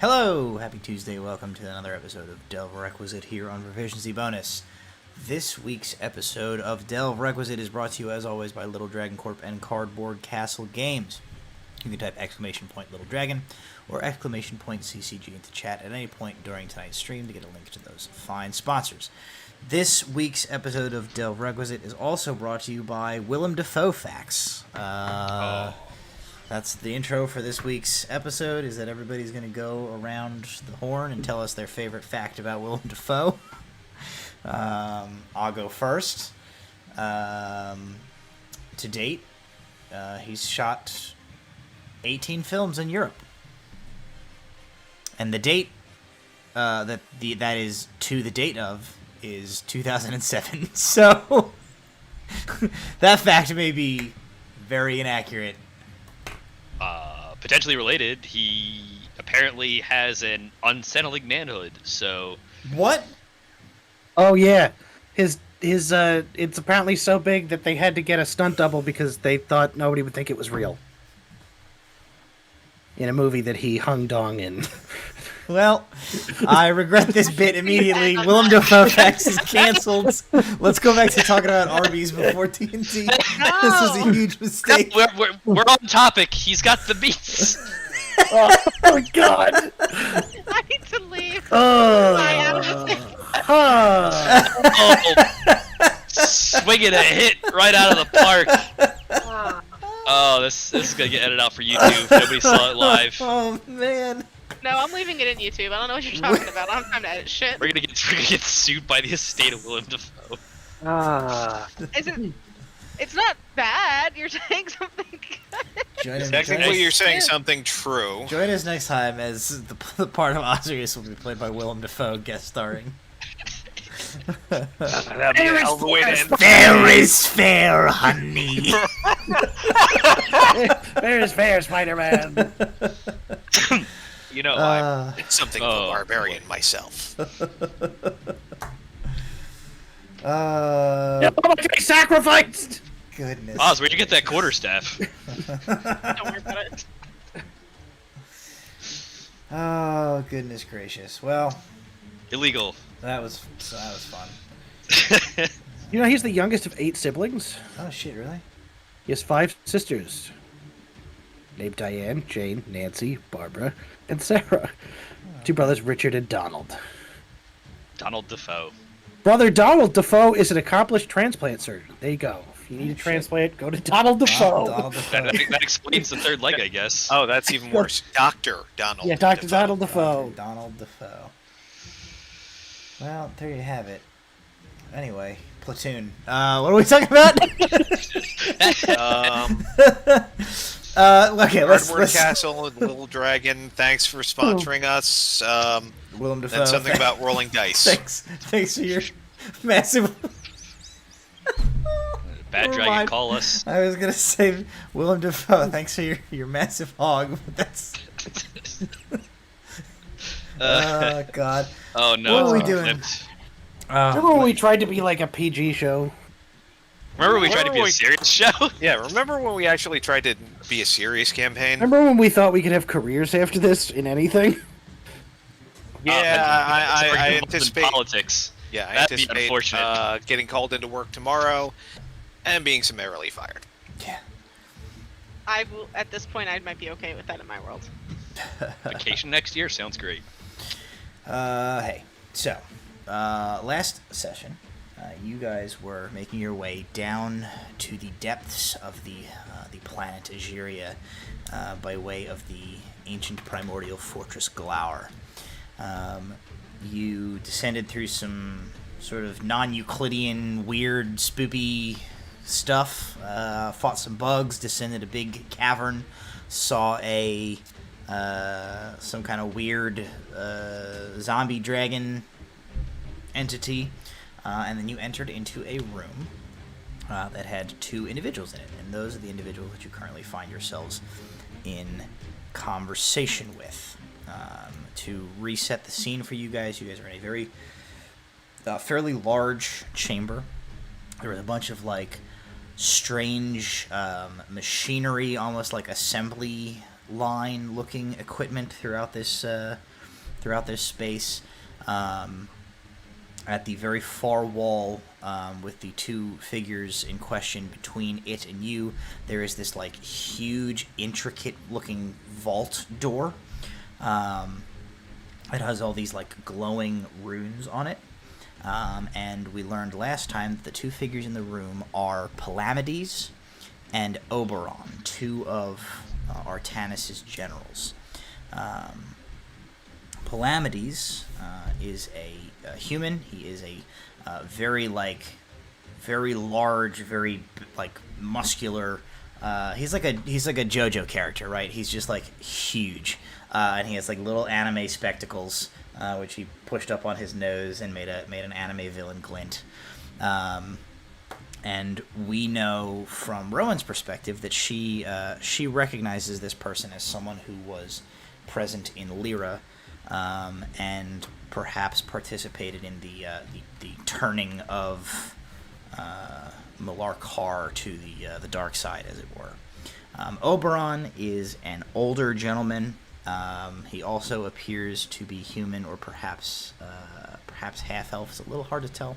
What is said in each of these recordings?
Hello! Happy Tuesday. Welcome to another episode of Delve Requisite here on Proficiency Bonus. This week's episode of Delve Requisite is brought to you, as always, by Little Dragon Corp and Cardboard Castle Games. You can type !Little Dragon or !CCG into chat at any point during tonight's stream to get a link to those fine sponsors. This week's episode of Delve Requisite is also brought to you by Willem Dafoe Facts. That's the intro for this week's episode, is that everybody's going to go around the horn and tell us their favorite fact about Willem Dafoe. I'll go first. To date, he's shot 18 films in Europe. And the date that is to the date of is 2007. So that fact may be very inaccurate. Potentially related, he apparently has an unsettling manhood, so... What? Oh, yeah. His it's apparently so big that they had to get a stunt double because they thought nobody would think it was real. In a movie that he hung dong in. Well, I regret this bit immediately. Willem Dafoe Facts is canceled. Let's go back to talking about Arby's before TNT. No! This was a huge mistake. No, we're on topic. He's got the beats. Oh, God. I need to leave. Swinging a hit right out of the park. Oh, this is going to get edited out for YouTube. Nobody saw it live. Oh, man. No, I'm leaving it in YouTube. I don't know what you're talking about. I don't have time to edit shit. We're gonna get sued by the estate of Willem Dafoe. It's not bad. You're saying something good. Technically, you're saying something true. Join us next time as the part of Osirius will be played by Willem Dafoe, guest starring. Fair is fair, honey. Fair is fair, Spider-Man. You know, I'm something of a barbarian myself. Sacrificed! Goodness. Oz, where'd you get that quarterstaff? Don't worry about it. Oh, goodness gracious. Well, Illegal. that was fun. You know, he's the youngest of 8 siblings. Oh, shit, really? He has 5 sisters. Named Diane, Jane, Nancy, Barbara, and Sarah. 2 brothers, Richard and Donald. Donald Dafoe. Brother Donald Dafoe is an accomplished transplant surgeon. There you go. If you need a transplant, go to Donald Dafoe. Donald Dafoe. That explains the third leg, I guess. Oh, that's even worse. Dr. Donald. Yeah, Dr. Dafoe. Donald Dafoe. Donald Dafoe. Well, there you have it. Anyway, Platoon. What are we talking about? Okay, let's Castle and Little Dragon. Thanks for sponsoring us. Willem Dafoe. And something about rolling dice. Thanks for your massive. Bad Dragon, call us. I was gonna say Willem Dafoe. Thanks for your massive hog. But that's. Oh God. Oh no. What are we doing? Remember when we tried to be like a PG show? Remember when we tried to be a serious show? Yeah, remember when we actually tried to be a serious campaign? Remember when we thought we could have careers after this in anything? Yeah, I anticipate politics. Yeah, I That'd be anticipate unfortunate. getting called into work tomorrow and being summarily fired. Yeah. I will. At this point, I might be okay with that in my world. Vacation next year sounds great. Hey. So, last session, you guys were making your way down to the depths of the planet Ageria by way of the ancient primordial fortress Glower. You descended through some sort of non-Euclidean, weird, spoopy stuff, fought some bugs, descended a big cavern, saw some kind of weird zombie dragon entity, and then you entered into a room that had 2 individuals in it, and those are the individuals that you currently find yourselves in conversation with. To reset the scene for you guys are in a very fairly large chamber. There was a bunch of like strange machinery, almost like assembly line looking equipment throughout this throughout this space. At the very far wall, with the two figures in question between it and you, there is this like huge, intricate-looking vault door. It has all these like glowing runes on it. And we learned last time that the two figures in the room are Palamedes and Oberon, two of Artanis' generals. Palamedes is a human. He is a very large, very like muscular. He's like a JoJo character, right? He's just like huge, and he has like little anime spectacles, which he pushed up on his nose and made an anime villain glint. And we know from Rowan's perspective that she recognizes this person as someone who was present in Lyra, and perhaps participated in the turning of Malarkar to the dark side, as it were. Oberon is an older gentleman. He also appears to be human, or perhaps half-elf. It's a little hard to tell.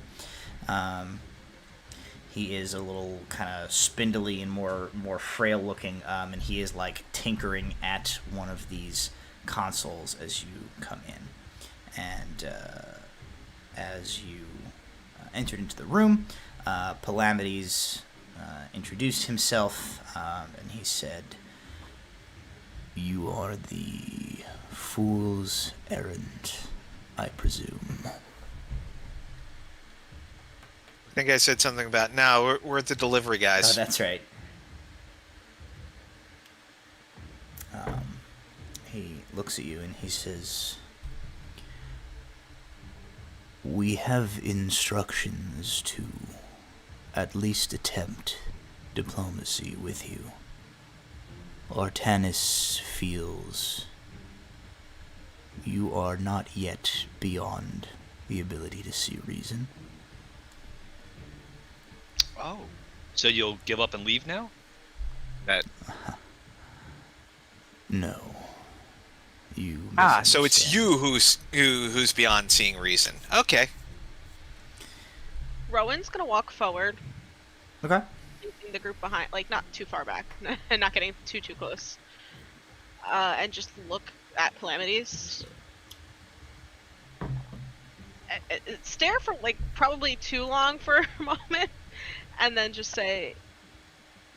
He is a little kind of spindly and more frail looking, and he is like tinkering at one of these consoles as you come in. And as you entered into the room, Palamedes introduced himself, and he said, "You are the fool's errand, I presume." I think I said something about, no, we're the delivery guys. Oh, that's right. He looks at you and he says, "We have instructions to at least attempt diplomacy with you. Artanis feels you are not yet beyond the ability to see reason." Oh, so you'll give up and leave now? That. No. You So it's misunderstand. you who's beyond seeing reason. Okay. Rowan's gonna walk forward, Okay. leaving the group behind, like not too far back, and not getting too close, and just look at Palamedes. Stare for like probably too long for a moment, and then just say,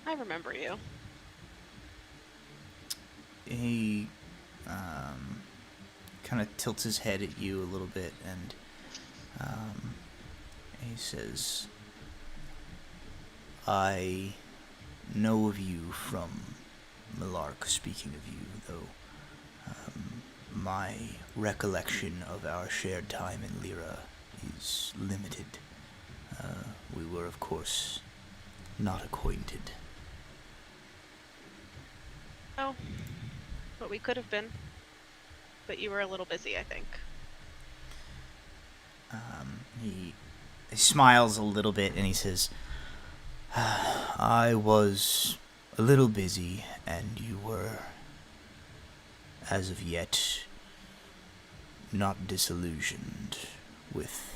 "I remember you." He kind of tilts his head at you a little bit, and he says, "I know of you from Malark, speaking of you, though my recollection of our shared time in Lyra is limited. We were, of course, not acquainted." Oh, but we could have been. But you were a little busy, I think. He smiles a little bit and he says, "I was a little busy, and you were, as of yet, not disillusioned with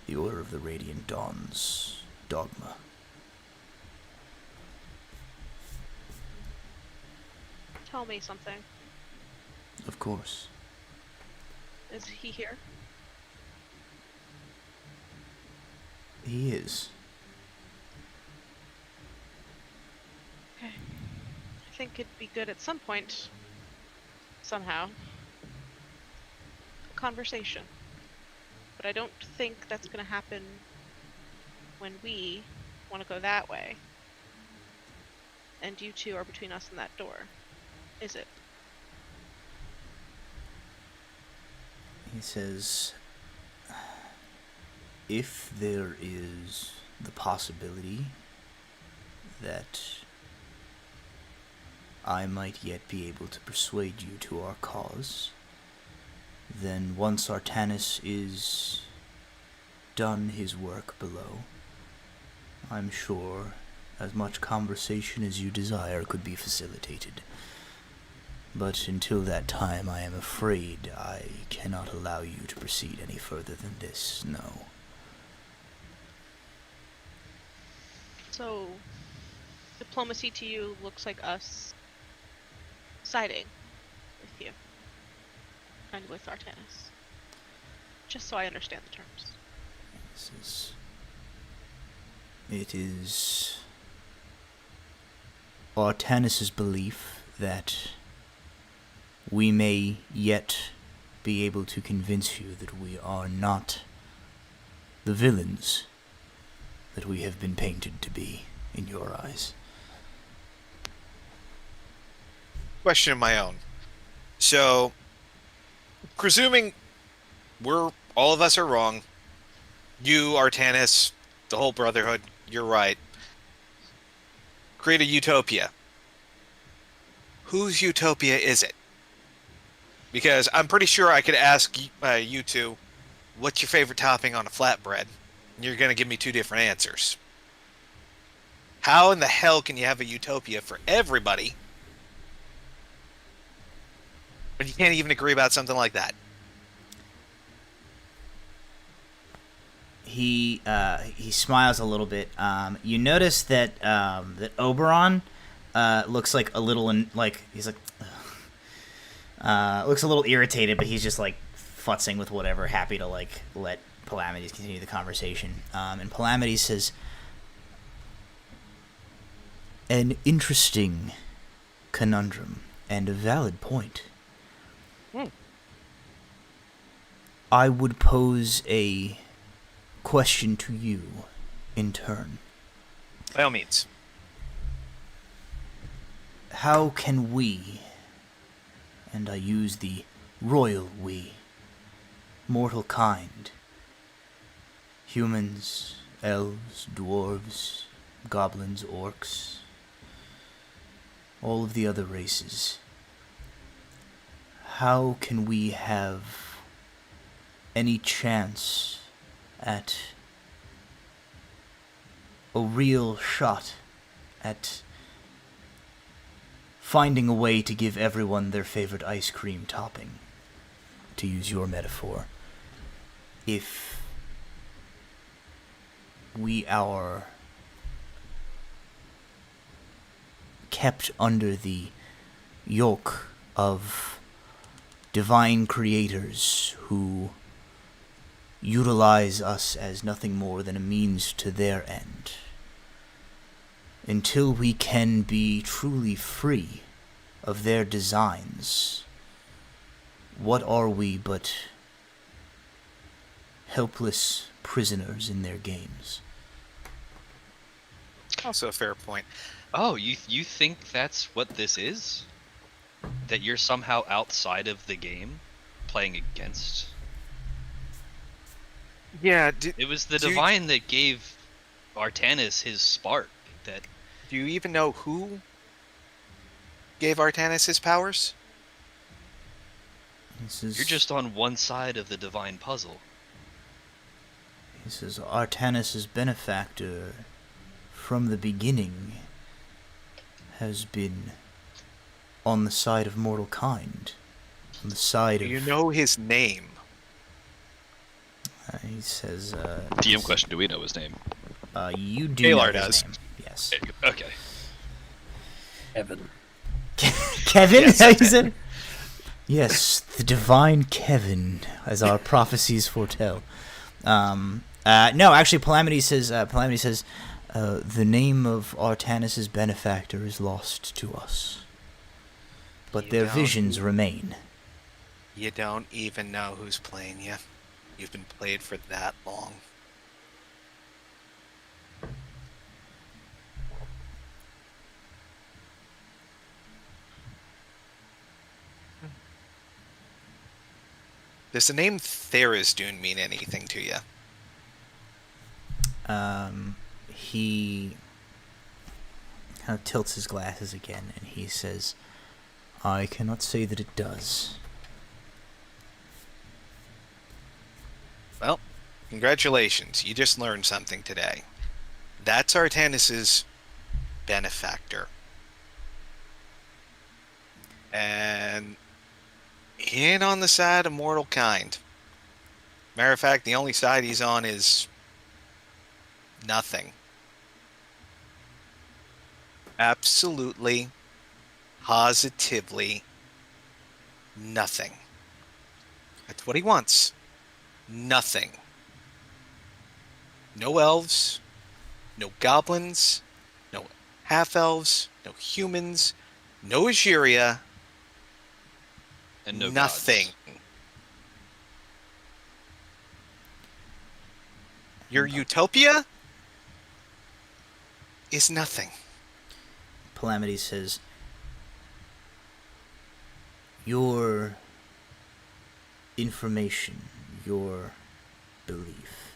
the Order of the Radiant Dawn's dogma." Tell me something. Of course. Is he here? He is. Okay. I think it'd be good at some point, somehow, a conversation. But I don't think that's gonna happen when we want to go that way. And you two are between us and that door. Is it? He says, "If there is the possibility that I might yet be able to persuade you to our cause, then once Artanis is done his work below, I'm sure as much conversation as you desire could be facilitated." But until that time, I am afraid I cannot allow you to proceed any further than this, no. So, diplomacy to you looks like us siding with you. And with Artanis. Just so I understand the terms. It is Artanis' belief that we may yet be able to convince you that we are not the villains that we have been painted to be in your eyes. Question of my own. So, presuming all of us are wrong, you, Artanis, the whole Brotherhood, you're right. Create a utopia. Whose utopia is it? Because I'm pretty sure I could ask you two, what's your favorite topping on a flatbread? And you're going to give me two different answers. How in the hell can you have a utopia for everybody, but you can't even agree about something like that? He smiles a little bit. You notice that Oberon looks like a little he's like looks a little irritated, but he's just like futzing with whatever, happy to like let Palamides continue the conversation. And Palamides says, "An interesting conundrum and a valid point. I would pose a question to you in turn. By all means. How can we, and I use the royal we, mortal kind, humans, elves, dwarves, goblins, orcs, all of the other races, how can we have any chance at a real shot at finding a way to give everyone their favorite ice cream topping, to use your metaphor, if we are kept under the yoke of divine creators who utilize us as nothing more than a means to their end. Until we can be truly free of their designs, what are we but helpless prisoners in their games?" Also a fair point. Oh, you think that's what this is? That you're somehow outside of the game, playing against? Yeah. It was the divine that gave Artanis his spark. That. Do you even know who gave Artanis his powers? You're just on one side of the divine puzzle. He says, Artanis' benefactor from the beginning has been on the side of mortal kind. On the side Do of... you know his name? he says... DM question, do we know his name? You do Galar know his does. name. Yes. Okay. Evan. Kevin? Yes, How you okay. said? Yes, the divine Kevin, as our prophecies foretell. No, actually, Palamides says, the name of Artanis' benefactor is lost to us. But You their don't visions remain. You don't even know who's playing you. You've been played for that long. Does the name Therisdune mean anything to you? He kind of tilts his glasses again, and he says, I cannot say that it does. Well, congratulations. You just learned something today. That's Artanis' benefactor. And he ain't on the side of mortal kind. Matter of fact, the only side he's on is nothing. Absolutely, positively nothing. That's what he wants. Nothing. No elves, no goblins, no half-elves, no humans, no Azuria, And no nothing. gods. Your utopia is nothing. Calamity says, your information, your belief,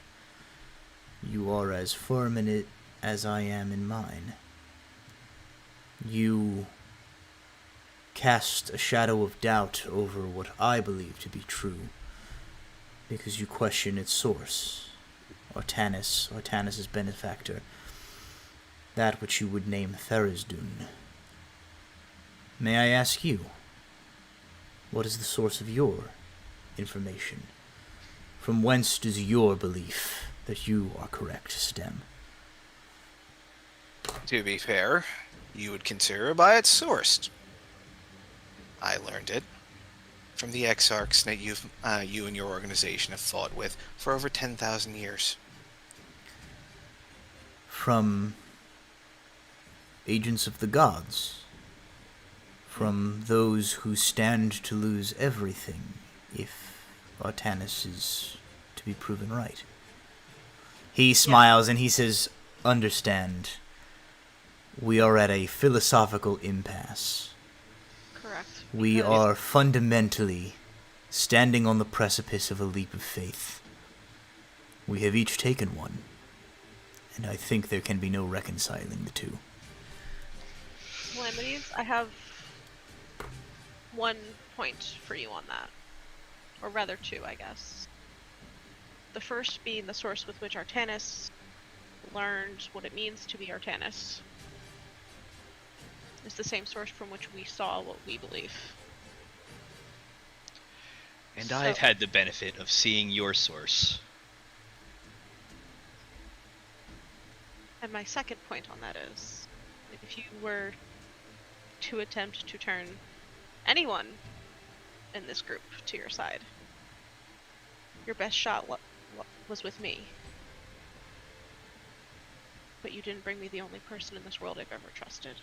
you are as firm in it as I am in mine. You cast a shadow of doubt over what I believe to be true, because you question its source, Artanis' benefactor, that which you would name Tharizdun. May I ask you, what is the source of your information? From whence does your belief that you are correct stem? To be fair, you would consider it by its source. I learned it from the exarchs that you and your organization have fought with for over 10,000 years. From agents of the gods? From those who stand to lose everything if Artanis is to be proven right? He smiles and he says, understand, we are at a philosophical impasse. Correct. We Because- are fundamentally standing on the precipice of a leap of faith. We have each taken one, and I think there can be no reconciling the two. Calamities, I have 1 point for you on that. Or rather 2, I guess. The first being the source with which Artanis learned what it means to be Artanis. It's the same source from which we saw what we believe. And So- I've had the benefit of seeing your source. And my second point on that is, if you were to attempt to turn anyone in this group to your side, your best shot was with me. But you didn't bring me the only person in this world I've ever trusted.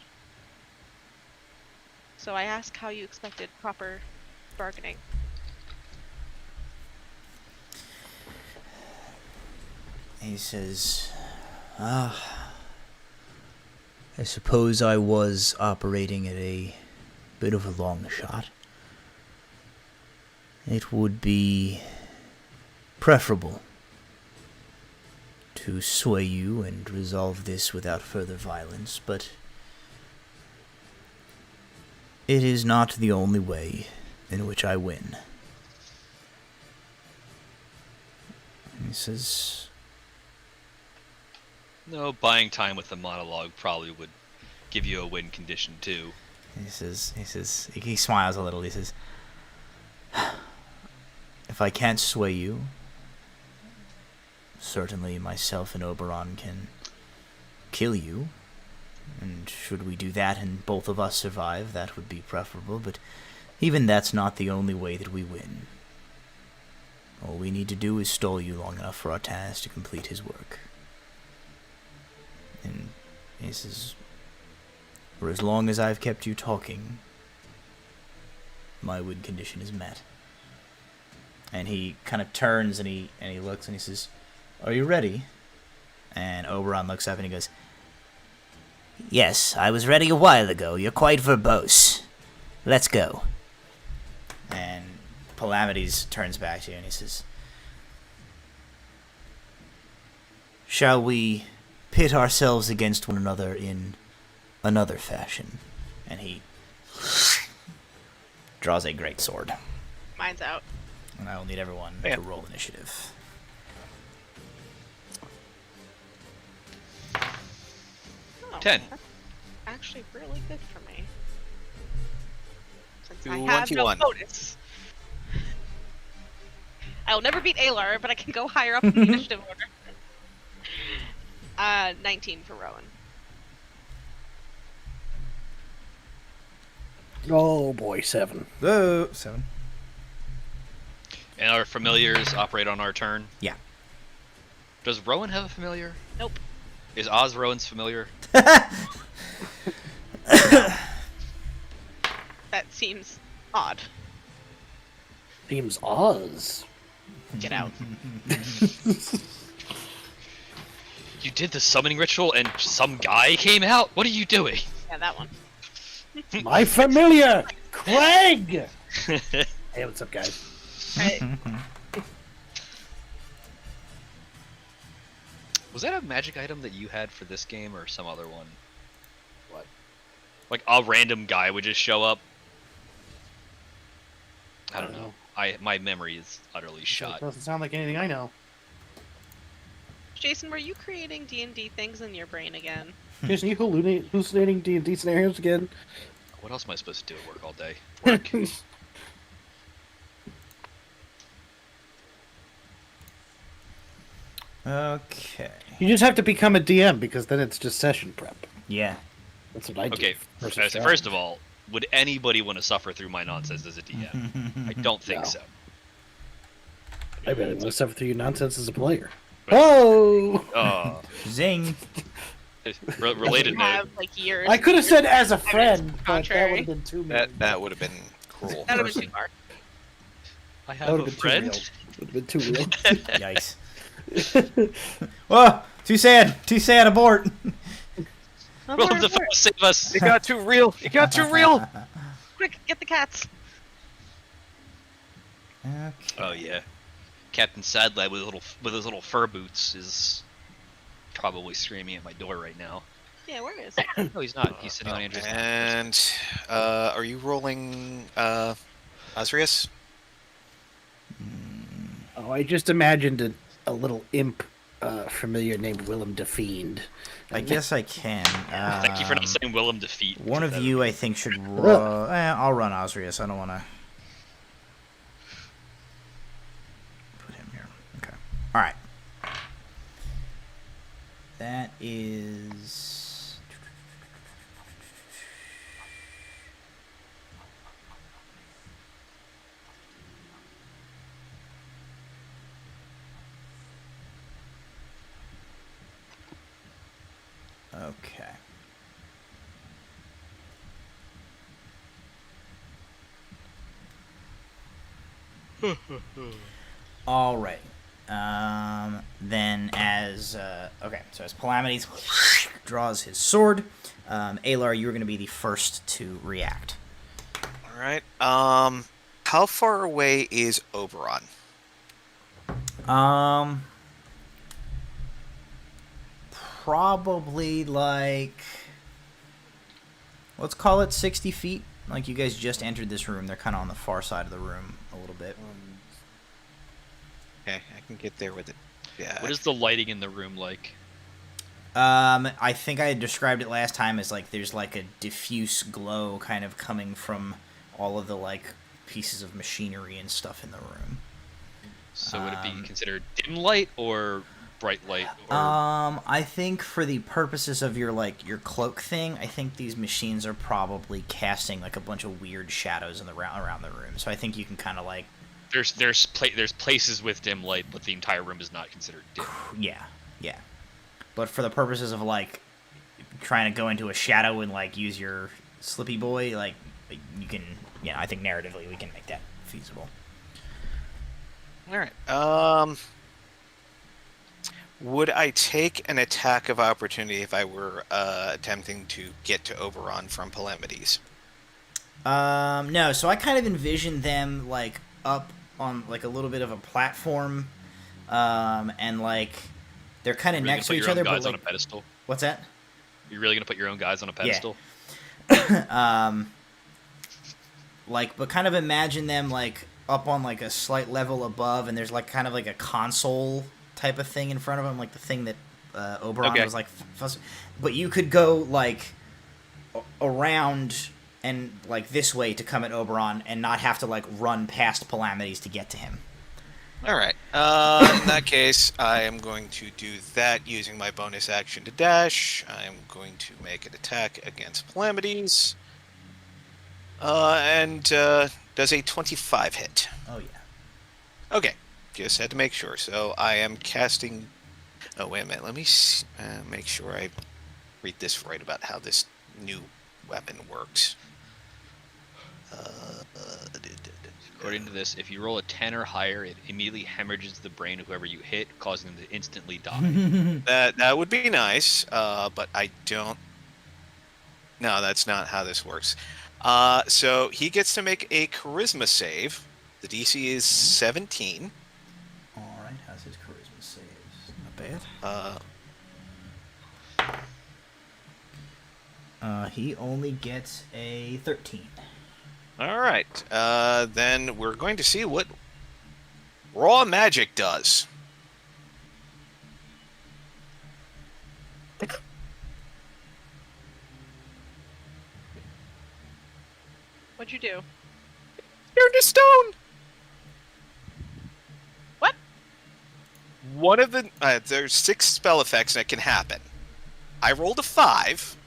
So I ask how you expected proper bargaining. He says, I suppose I was operating at a bit of a long shot. It would be preferable to sway you and resolve this without further violence, but it is not the only way in which I win. He says, No, buying time with the monologue probably would give you a win condition too. he smiles a little. He says, if I can't sway you, certainly myself and Oberon can kill you. And should we do that and both of us survive, that would be preferable. But even that's not the only way that we win. All we need to do is stall you long enough for Artanis to complete his work. And he says, for as long as I've kept you talking, my win condition is met. And he kind of turns and he looks and he says, are you ready? And Oberon looks up and he goes, yes, I was ready a while ago. You're quite verbose. Let's go. And Calamities turns back to you and he says, shall we pit ourselves against one another in another fashion? And he draws a great sword. Mine's out. And I will need everyone Yeah. to roll initiative. Oh, 10. That's actually really good for me. Since Do I one, have two, no one. bonus. I will never beat Alar, but I can go higher up in the initiative order. 19 for Rowan. Oh boy, 7. Whoa, 7. And our familiars operate on our turn. Yeah. Does Rowan have a familiar? Nope. Is Oz Rowan's familiar? That seems odd. Seems Oz. Get out. You did the summoning ritual and some guy came out? What are you doing? Yeah, that one. My familiar, Craig. Hey, what's up, guys? Right. Was that a magic item that you had for this game or some other one? What? Like a random guy would just show up? I don't know. My memory is utterly shot. Doesn't sound like anything I know. Jason, were you creating D&D things in your brain again? Jason, you hallucinating D&D scenarios again? What else am I supposed to do at work all day? Work. Okay. You just have to become a DM because then it's just session prep. Yeah. That's what I do. Okay, first of all, would anybody want to suffer through my nonsense as a DM? I don't think No. so. I bet I want to suffer through your nonsense as a player. Oh! Zing. Related You note. have like years. I could have said as a Evidence friend, but that contrary. would have been too many. That would have been cruel. That would have been too far. I That have would a have been friend. too real. Would have been too real. Yikes. Whoa! Too sad. Too sad. Abort. Willem Dafoe, save us! It got too real. It got too real. Quick, get the cats. Okay. Oh yeah, Captain Sadlad with his little fur boots is probably screaming at my door right now. Yeah, where is he? No, he's not. He's sitting on Andrew's lap. And are you rolling Osrius? Oh, I just imagined a little imp familiar named Willem the Fiend. I guess I can. Thank you for not saying Willem defeat. One of That- you, I think, should run. I'll run Osrius. I don't want to put him here. Okay. All right. That is. Okay. All right. Then as okay, so as Palamides draws his sword, Alar, you're going to be the first to react. All right. How far away is Oberon? Probably like, let's call it 60 feet. Like, you guys just entered this room. They're kind of on the far side of the room a little bit. Okay, I can get there with it. Yeah. What is the lighting in the room like? I think I had described it last time as like there's like a diffuse glow kind of coming from all of the like pieces of machinery and stuff in the room. So would it be considered dim light or bright light? Or... I think for the purposes of your like your cloak thing, I think these machines are probably casting like a bunch of weird shadows in the around the room. So I think you can kind of like There's places with dim light, but the entire room is not considered dim. yeah. But for the purposes of like trying to go into a shadow and like use your slippy boy, like you can, I think narratively we can make that feasible. All right. Would I take an attack of opportunity if I were attempting to get to Oberon from Palamides? No. So I kind of envision them like up on like a little bit of a platform, and like they're kind of Really next to gonna each put your other. own But guys on like, a pedestal? what's that? You're really gonna put your own guys on a pedestal? Like, but kind of imagine them like up on like a slight level above, and there's like kind of like a console type of thing in front of them, like the thing that Oberon Okay. was like. But you could go like around and like this way to come at Oberon and not have to like run past Calamities to get to him. All right. In that case, I am going to do that using my bonus action to dash. I am going to make an attack against Calamities. And does a 25 hit? Oh yeah. Okay. Just had to make sure. So I am casting... Oh, wait a minute. Let me make sure I read this right about how this new weapon works. According to this, if you roll a 10 or higher, it immediately hemorrhages the brain of whoever you hit, causing them to instantly die. That would be nice, but I don't... No, that's not how this works. So he gets to make a charisma save. The DC is 17. All right. How's his charisma saves? Not bad. He only gets a 13. All right. Then we're going to see what raw magic does. What'd you do? Turn to stone. What? One of the there's 6 spell effects that can happen. I rolled a 5.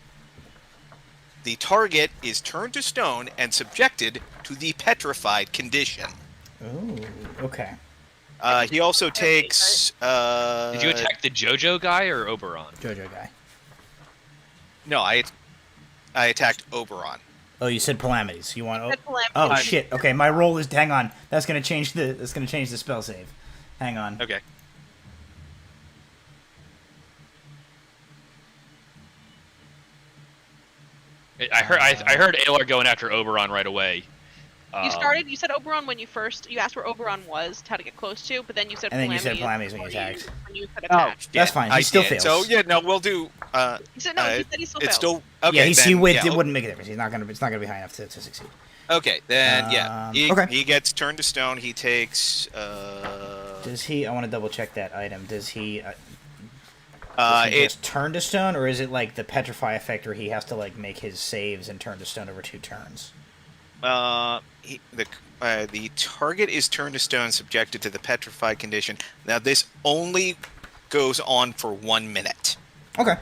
The target is turned to stone and subjected to the petrified condition. Oh, okay. He also takes. Did you attack the JoJo guy or Oberon? JoJo guy. No, I attacked Oberon. Oh, you said Calamities. You want? Said Calamities. Oh shit. Okay, my roll is. Hang on. That's gonna change the spell save. Hang on. Okay. I heard Alar going after Oberon right away. You said Oberon when you asked where Oberon was, how to get close to, but then you said And then you said Calamities Calamities when you attacked. when you could attack. That's fine. He I still did. fails. So yeah, no, we'll do. He said no. He said he still It's fails. still okay. Yeah, he would. yeah, It wouldn't make a difference. It's not gonna be high enough to succeed. Okay, then Okay. he gets turned to stone. He takes. Does he? I want to double check that item. Does he? It Just turn to stone, or is it like the petrify effect, where he has to like make his saves and turn to stone over 2 turns? The target is turned to stone, subjected to the petrified condition. Now this only goes on for 1 minute. Okay.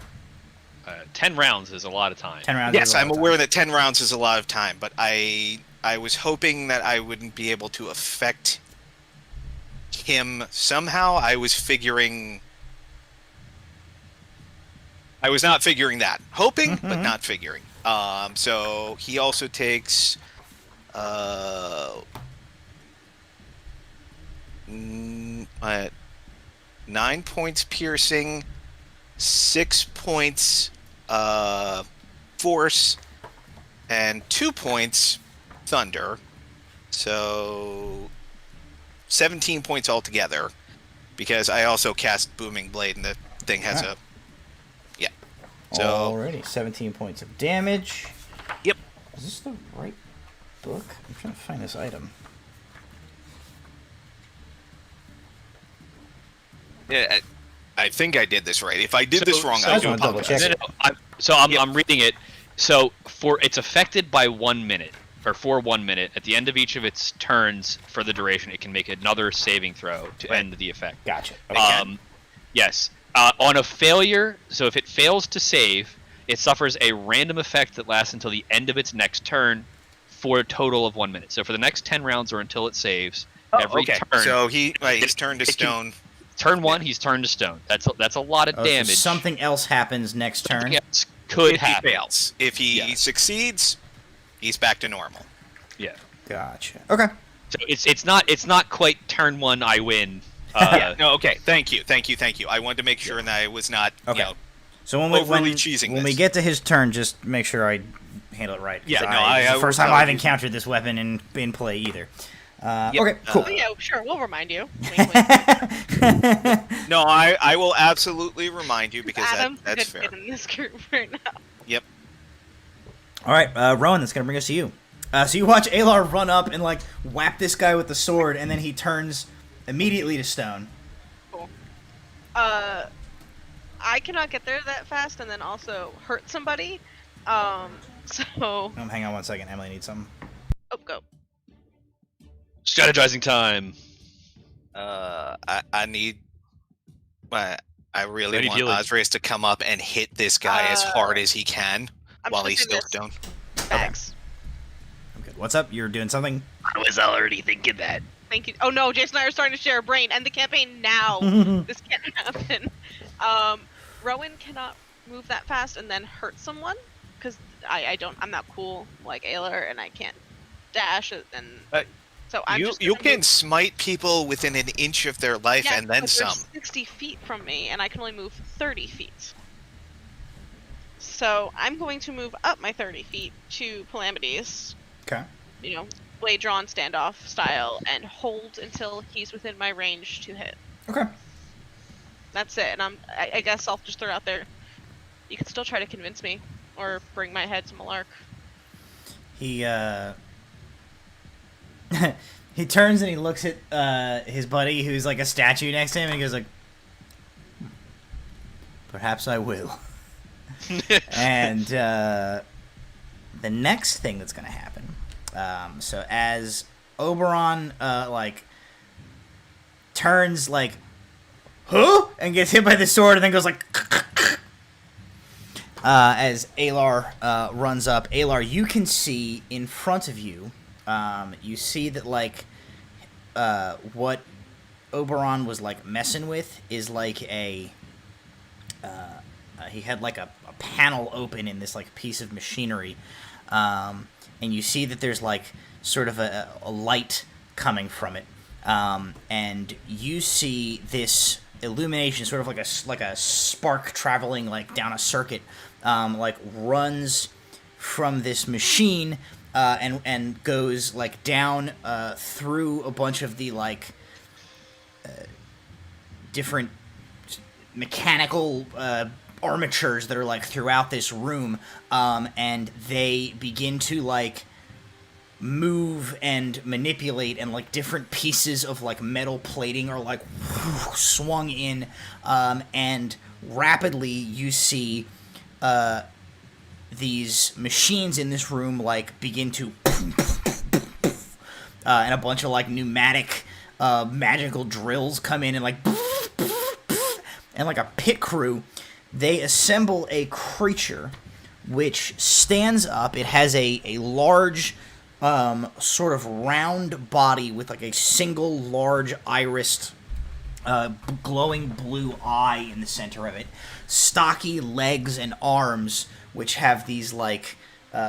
10 rounds is a lot of time. 10 rounds. Yes, is a lot I'm of aware time. that 10 rounds is a lot of time, but I was hoping that I wouldn't be able to affect him somehow. I was not figuring that. Hoping, but not figuring. So he also takes 9 points piercing, 6 points force, and 2 points thunder. So 17 points altogether, because I also cast Booming Blade, and the thing has Alright. yeah. So Alrighty, 17 points of damage. Yep. Is this the right book? I'm trying to find this item. yeah, I think I did this right. If I did this wrong, I I just do wanna double apologize. check. I'm reading it. So it's affected by 1 minute, or for 1 minute. At the end of each of its turns for the duration, it can make another saving throw to end the effect. Gotcha. Yes. On a failure, so if it fails to save, it suffers a random effect that lasts until the end of its next turn for a total of 1 minute. So for the next 10 rounds or until it saves, every Okay, turn. so he's turned to stone. Turn 1, he's turned to stone. That's a lot of So damage. something else happens next turn. Something else could If he happen. fails, if he Yeah. succeeds, he's back to normal. Yeah. Gotcha. Okay. So it's not quite turn 1 I win. Yeah. No. Okay. Thank you. I wanted to make sure that I was not. Okay. You know, So when overly cheesing when we this. get to his turn, just make sure I handle it right. 'cause Yeah, no, it's I the first will time I've do- encountered this weapon in play either. Yep. Okay, cool. Oh yeah, sure. We'll remind you. Wink, wink. No, I will absolutely remind you because Adam's a that's good fair. kid in this group right now. Yep. All right, Rowan, that's gonna bring us to you. So you watch Alar run up and like whap this guy with the sword, and then he turns immediately to stone. Cool. I cannot get there that fast and then also hurt somebody. So, Hang on one second. Emily needs something. oh, go. Strategizing time. I need. I really Ready, want Julie. Osrius to come up and hit this guy as hard as he can I'm while just he's gonna still do stoned. Max. I'm good. What's up? You're doing something? I was already thinking that. Thank you. Oh no, Jason and I are starting to share a brain. End the campaign now. This can't happen. Rowan cannot move that fast and then hurt someone because I'm not cool like Aylar and I can't dash it and so I'm just You gonna can move. smite people within an inch of their life Yeah, and then but they're some. 60 feet from me and I can only move 30 feet. So I'm going to move up my 30 feet to Calamities. Okay. You know, blade drawn standoff style and hold until he's within my range to hit. Okay. That's it. And I guess I'll just throw out there. You can still try to convince me or bring my head to Malark. He he turns and he looks at his buddy who's like a statue next to him and he goes like, perhaps I will. And the next thing that's going to happen, so as Oberon like turns like, huh, and gets hit by the sword and then goes like, as Aylar runs up. Aylar, you can see in front of you, you see that like what Oberon was like messing with is like a he had like a panel open in this like piece of machinery, and you see that there's like sort of a light coming from it, and you see this illumination, sort of like a spark traveling like down a circuit, like runs from this machine, and goes like down through a bunch of the like different mechanical armatures that are like throughout this room, and they begin to like move and manipulate, and like different pieces of like metal plating are like swung in, and rapidly you see these machines in this room like begin to and a bunch of like pneumatic magical drills come in and like and like a pit crew, they assemble a creature which stands up. It has a large sort of round body with like a single large irised glowing blue eye in the center of it, stocky legs and arms which have these like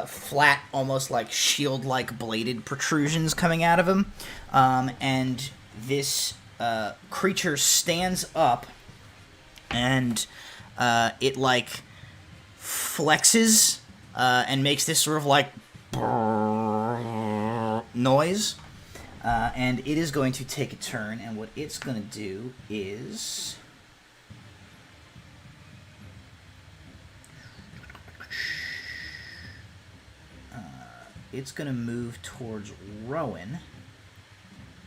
flat, almost like shield-like bladed protrusions coming out of them, and this creature stands up and it like flexes and makes this sort of like noise, and it is going to take a turn, and what it's going to do is it's going to move towards Rowan,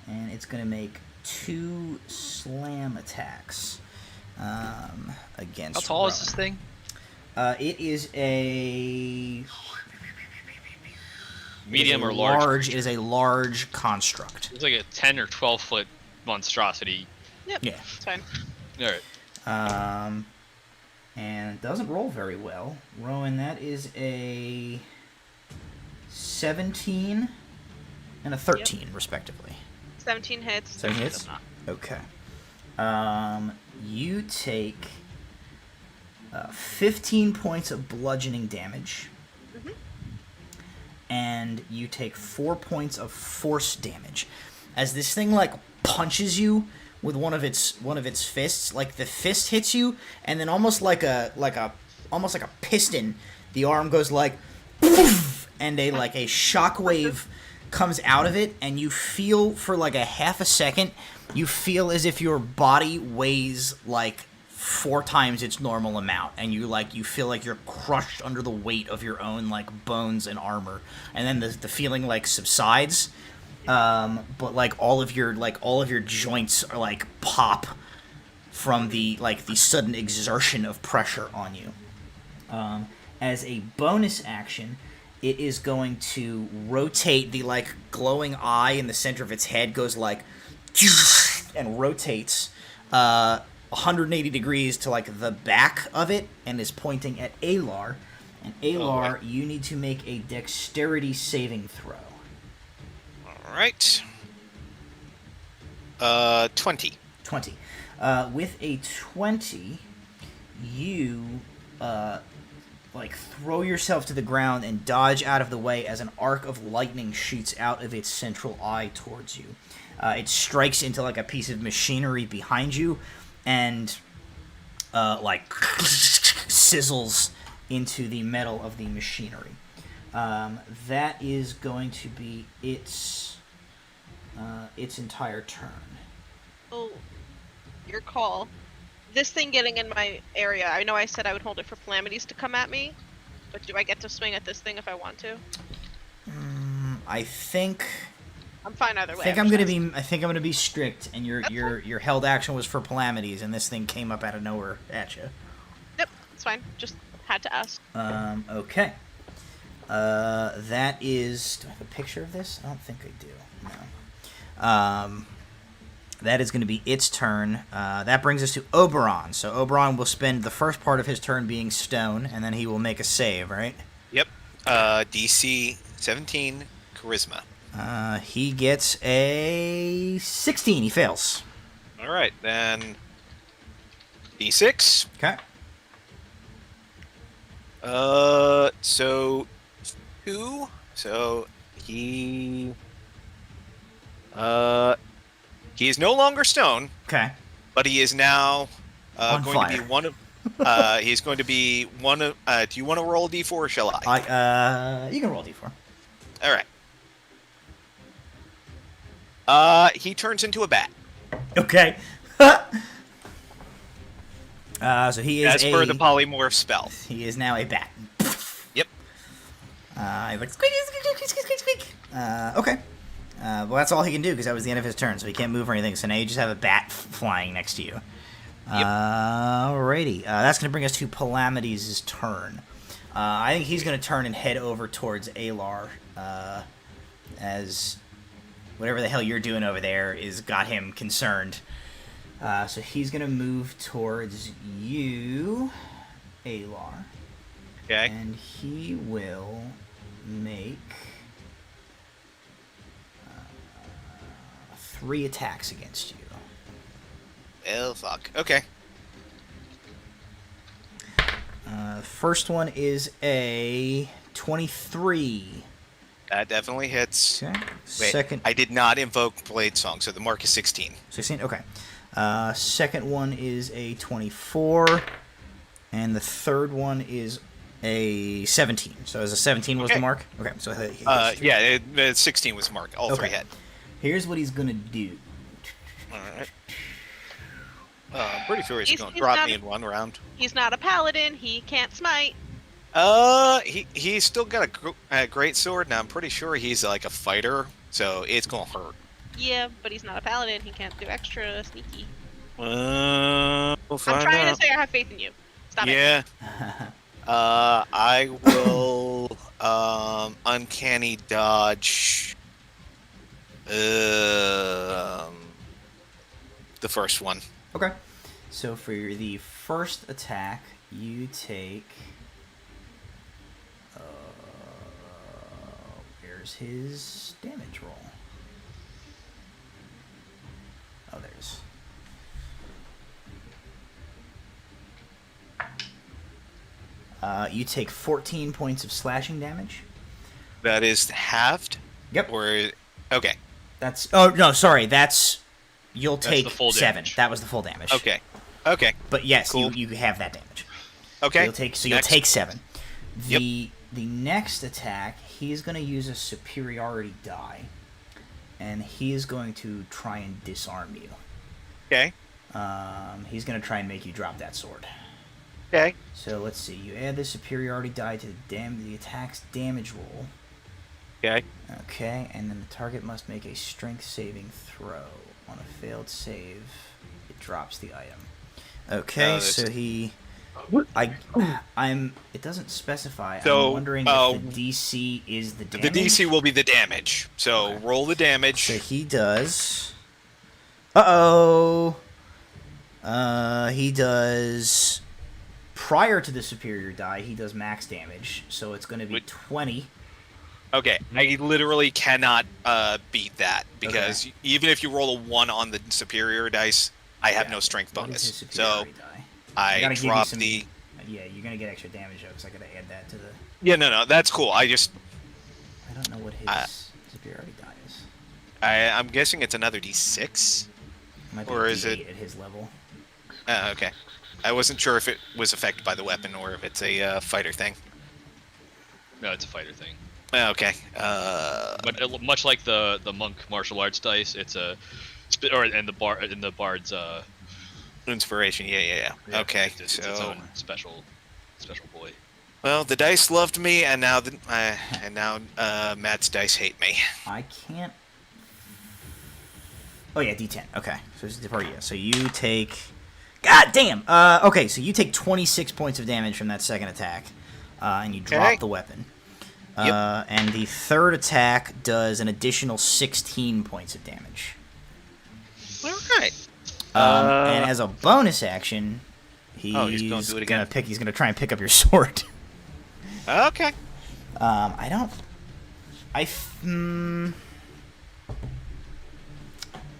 and it's going to make 2 slam attacks against How tall Rowan. is this thing? It is a Medium or large? It is a large construct. It's like a 10 or 12 foot monstrosity. Yep. Yeah. It's fine. All right. And it doesn't roll very well. Rowan, that is a 17 and a 13, respectively. 17 hits. 17 hits? Does not. Okay. You take 15 points of bludgeoning damage, Mhm. and you take 4 points of force damage. As this thing like punches you with one of its fists, like the fist hits you, and then almost like a piston, the arm goes like, and a shockwave comes out of it, and you feel for like a half a second, you feel as if your body weighs like 4 times its normal amount, and you feel like you're crushed under the weight of your own like bones and armor, and then the feeling like subsides, but like all of your joints are like pop from the sudden exertion of pressure on you. As a bonus action, it is going to rotate. The like glowing eye in the center of its head goes like and rotates 180 degrees to like the back of it and is pointing at Alar. And Alar, you need to make a dexterity saving throw. All right. 20. 20. With a 20, you like throw yourself to the ground and dodge out of the way as an arc of lightning shoots out of its central eye towards you. It strikes into like a piece of machinery behind you and like sizzles into the metal of the machinery. That is going to be its entire turn. Oh, your call. This thing getting in my area, I know I said I would hold it for calamities to come at me, but do I get to swing at this thing if I want to? I think I'm fine either way. I think I'm gonna be strict, and your held action was for calamities, and this thing came up out of nowhere at you. Yep, it's fine. Just had to ask. Okay. That is. Do I have a picture of this? I don't think I do. No. That is going to be its turn. That brings us to Oberon. So Oberon will spend the first part of his turn being stone, and then he will make a save, right? Yep. DC 17 Charisma. He gets a 16. He fails. All right, then D6. Okay. So 2. So he is no longer stone. Okay. But he is now On going fire. to be one of. He's going to be one of. Do you want to roll a d4 or shall I? You can roll D4. All right. He turns into a bat. Okay. So he is As per the polymorph spell. He is now a bat. Yep. He's like squeak, squeak, squeak, squeak, squeak. Okay. Well, that's all he can do because that was the end of his turn, so he can't move or anything. So now you just have a bat flying next to you. Yep. Alrighty. That's going to bring us to Palamides' turn. I think he's going to turn and head over towards Alar, as whatever the hell you're doing over there is got him concerned. So he's going to move towards you, Alar. Okay. And he will make 3 attacks against you. Well, fuck. Okay. First one is a 23. That definitely hits. Okay. Wait, Second, I did not invoke Blade Song, so the mark is 16. 16. Okay. Second one is a 24, and the third one is a 17. So as a 17 was Okay. the mark. Okay. So he Yeah, 16 was marked. All 3 hit. Here's what he's gonna do. All right. I'm pretty sure he's He's- going to he's drop not me a- in one round. He's not a paladin. He can't smite. He's still got a great sword, and I'm pretty sure he's like a fighter, so it's gonna hurt. Yeah, but he's not a paladin. He can't do extra sneaky. We'll I'm find trying out. to say I have faith in you. Stop it. Yeah. I will uncanny dodge. The first one. Okay. So for the first attack, you take. Where's his damage roll? Oh, there's. You take 14 points of slashing damage. That is halved. Yep. Or okay. That's. Oh no, sorry. That's. You'll That's take the full 7. damage. That was the full damage. Okay. Okay. But yes, Cool. you have that damage. Okay. You'll Next. take 7. The next attack, he's going to use a superiority die, and he is going to try and disarm you. Okay. He's going to try and make you drop that sword. Okay. So let's see. You add the superiority die to the attack's damage roll. Okay. Okay, and then the target must make a strength saving throw. On a failed save, it drops the item. Okay, Oh, this- so he It doesn't specify. So, I'm wondering if the DC is the damage. The DC will be the damage. So Okay. roll the damage. So he does. Uh-oh. He does. Prior to the superior die, he does max damage. So it's going to be Wait. 20. Okay, I literally cannot beat that because even if you roll a 1 on the superior dice, I have no strength What is his bonus. So superiority die? I gotta give you drop some- the. Yeah, you're going to get extra damage though, because I got to add that to the. Yeah, no, that's cool. I don't know what his superiority die is. I'm guessing it's another D6. It might be Or a is D8 it- at his level? Okay. I wasn't sure if it was affected by the weapon or if it's a fighter thing. No, it's a fighter thing. Okay. But much like the monk martial arts dice, it's a in the bard's Inspiration. Yeah. Okay. it's its own special boy. Well, the dice loved me, and now Matt's dice hate me. I can't. Oh yeah, D10. Okay, so it's part yeah. So you take. God damn. Okay, so you take 26 points of damage from that second attack, and you drop Okay. the weapon. Yep. And the third attack does an additional 16 points of damage. All right. And as a bonus action, he's gonna do it again. He's gonna try and pick up your sword. Okay.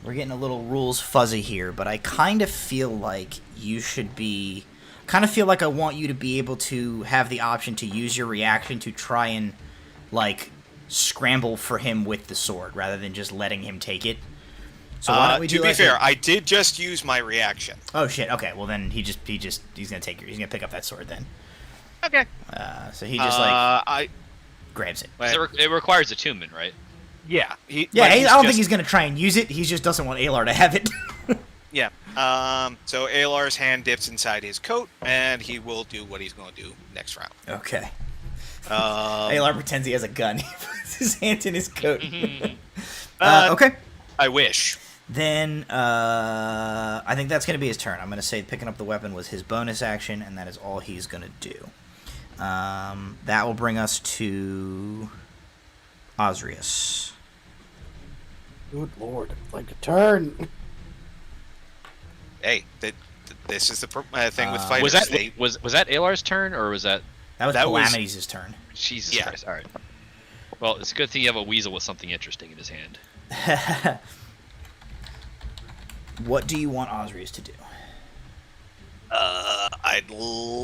We're getting a little rules fuzzy here, but I kind of feel like you should be... kind of feel like I want you to be able to have the option to use your reaction to try and, like, scramble for him with the sword, rather than just letting him take it. So why don't we do to be like fair, I did just use my reaction. Oh shit, okay, well then he's gonna pick up that sword then. Okay. So he just, like, I grabs it. It requires attunement, right? yeah. I don't think he's gonna try and use it. He just doesn't want Alar to have it. Yeah. So Alar's hand dips inside his coat, and he will do what he's going to do next round. Okay. Alar pretends he has a gun. He puts his hand in his coat. Okay. I wish. Then I think that's gonna be his turn. I'm gonna say picking up the weapon was his bonus action, and that is all he's gonna do. That will bring us to Osrius. Good lord, like a turn. Hey, this is the thing with fighters. Was that Alar's turn or was that? That was That was- Calamity's turn. Jesus Yeah. Christ! All right. Well, it's a good thing you have a weasel with something interesting in his hand. What do you want Osrius to do?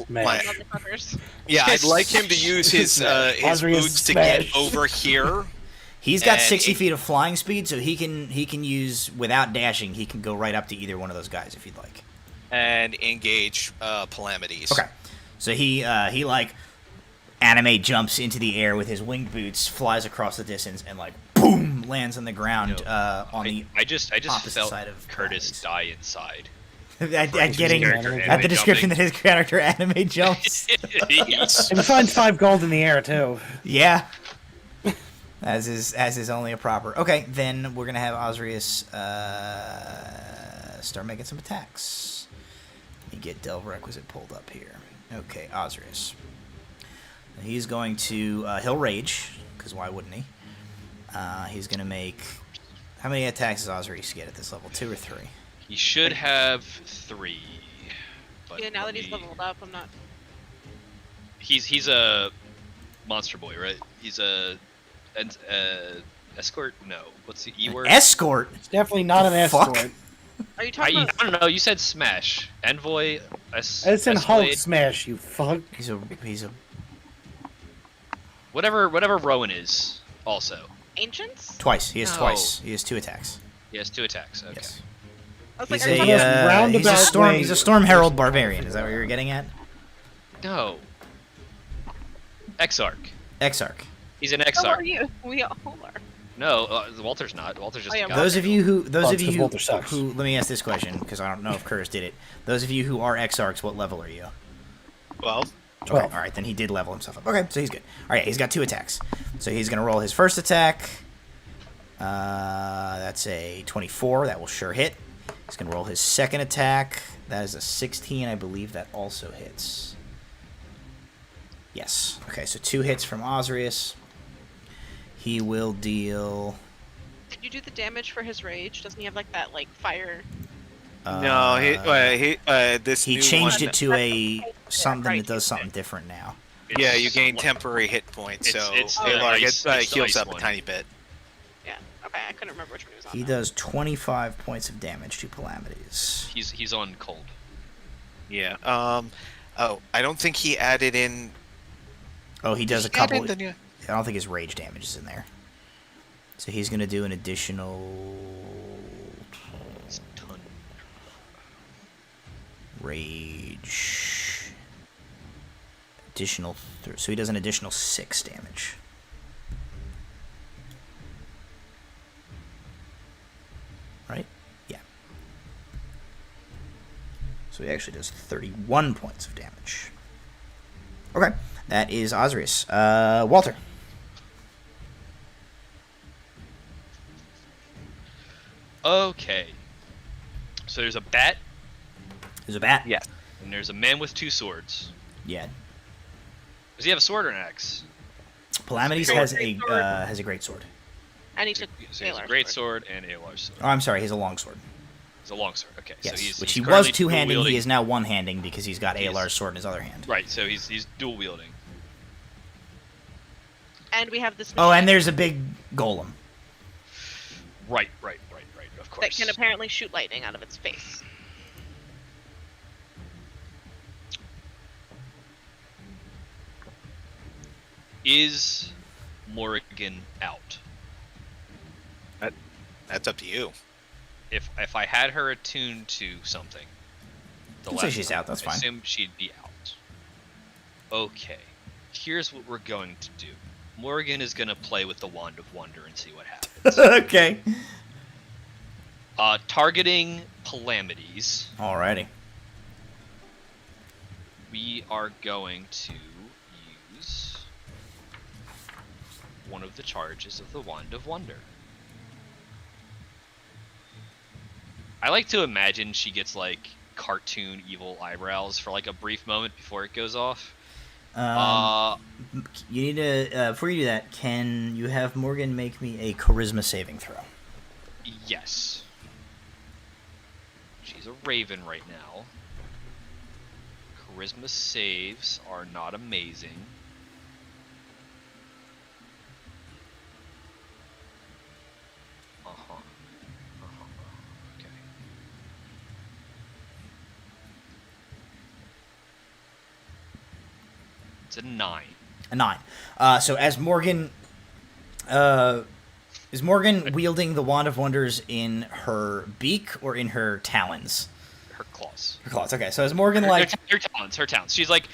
Smash. Motherfuckers. Yeah, I'd like him to use his Osrius boots to smash. get over here. He's got And 60 it- feet of flying speed, so he can use, without dashing, he can go right up to either one of those guys if you'd like. And engage Calamities. Okay. So he like anime jumps into the air with his winged boots, flies across the distance, and like boom lands on the ground on the I just opposite felt side of Curtis Calamities. die inside. at getting character at anime the description jumping. that his character anime jumps. Yes. And he finds 5 gold in the air too. Yeah. As is only a proper. Okay, then we're gonna have Osrius start making some attacks. Let me get Delve Requisite pulled up here. Okay, Osrius. He's going to he'll rage, because why wouldn't he? He's gonna make how many attacks does Osrius get at this level? 2 or 3? He should have 3. But Yeah, now let that he's me- leveled up, I'm not. He's a monster boy, right? He's a escort. No, what's the E word? Escort. It's definitely not an Fuck. escort. Are you I talking about? don't know. You said smash, envoy, It's in Hulk Escalade? smash, you fuck. He's a whatever Rowan is. Also, Ancients? twice. He has No. twice. He has 2 attacks. he has 2 attacks. Okay. Yes. I was like, He's are you a, talking about? roundabout he's a way. storm herald barbarian. Is that what you're getting at? No. Exarch. Exarch. He's an So Exarch. are you? We all are. No, Walter's not. Walter's just Oh, yeah, a guy. Those of you who it's 'cause Walter sucks. who let me ask this question because I don't know if Curtis did it. Those of you who are Exarchs, what level are you? 12. Okay, 12. all right, then he did level himself up. Okay, so he's good. All right, he's got 2 attacks. So he's gonna roll his first attack. That's a 24. That will sure hit. He's going to roll his second attack. That is a 16. I believe that also hits. Yes. Okay, so 2 hits from Osrius. He will deal... Did you do the damage for his rage? Doesn't he have like that like fire? No, this he new changed one, it to a something right. that does something different now. Yeah, you gain It's- temporary hit points, It's- so it's it, the like, ice- it it's the heals ice up one. a tiny bit. Yeah. Okay, I couldn't remember which one he was on. He now. does 25 points of damage to Calamities. He's on cold. Yeah. Oh, I don't think he added in. Oh, he does a He added couple... the- I don't think his rage damage is in there. So he's going to do an additional... It's a ton. Rage... Additional... So he does an additional 6 damage. Right? Yeah. So he actually does 31 points of damage. Okay. That is Osrius. Walter. Okay. So there's a bat, There's a bat? Yes. and there's a man with 2 swords. Yeah. Does he have a sword or an axe? Calamities Great has a great sword. And he took So he has a Alar's great sword. sword and a large sword. Oh, I'm sorry, he has a long sword. It's a long sword. Okay. Yes, so he's, which he's he was currently two-handing. He dual-wielding- is now one-handing because he's got He's- Alar's sword in his other hand. Right. So he's dual wielding. And we have this Oh, and machine there's a big golem. Right. Of course. that can apparently shoot lightning out of its face. Is Morrigan out? That's up to you. If I had her attuned to something, Don't say she's out, that's I fine. assume she'd be out. Okay. Here's what we're going to do. Morrigan is going to play with the Wand of Wonder and see what happens. Okay. Targeting Calamities, Alrighty. we are going to use one of the charges of the Wand of Wonder. I like to imagine she gets like cartoon evil eyebrows for like a brief moment before it goes off. You need to before you do that, can you have Morgan make me a charisma saving throw? Yes. She's a raven right now. Charisma saves are not amazing. Okay. It's a 9. A 9. So as Morgan, is Morgan wielding the Wand of Wonders in her beak or in her talons? Her claws. Her claws. Okay, so as Morgan Her talons. She's like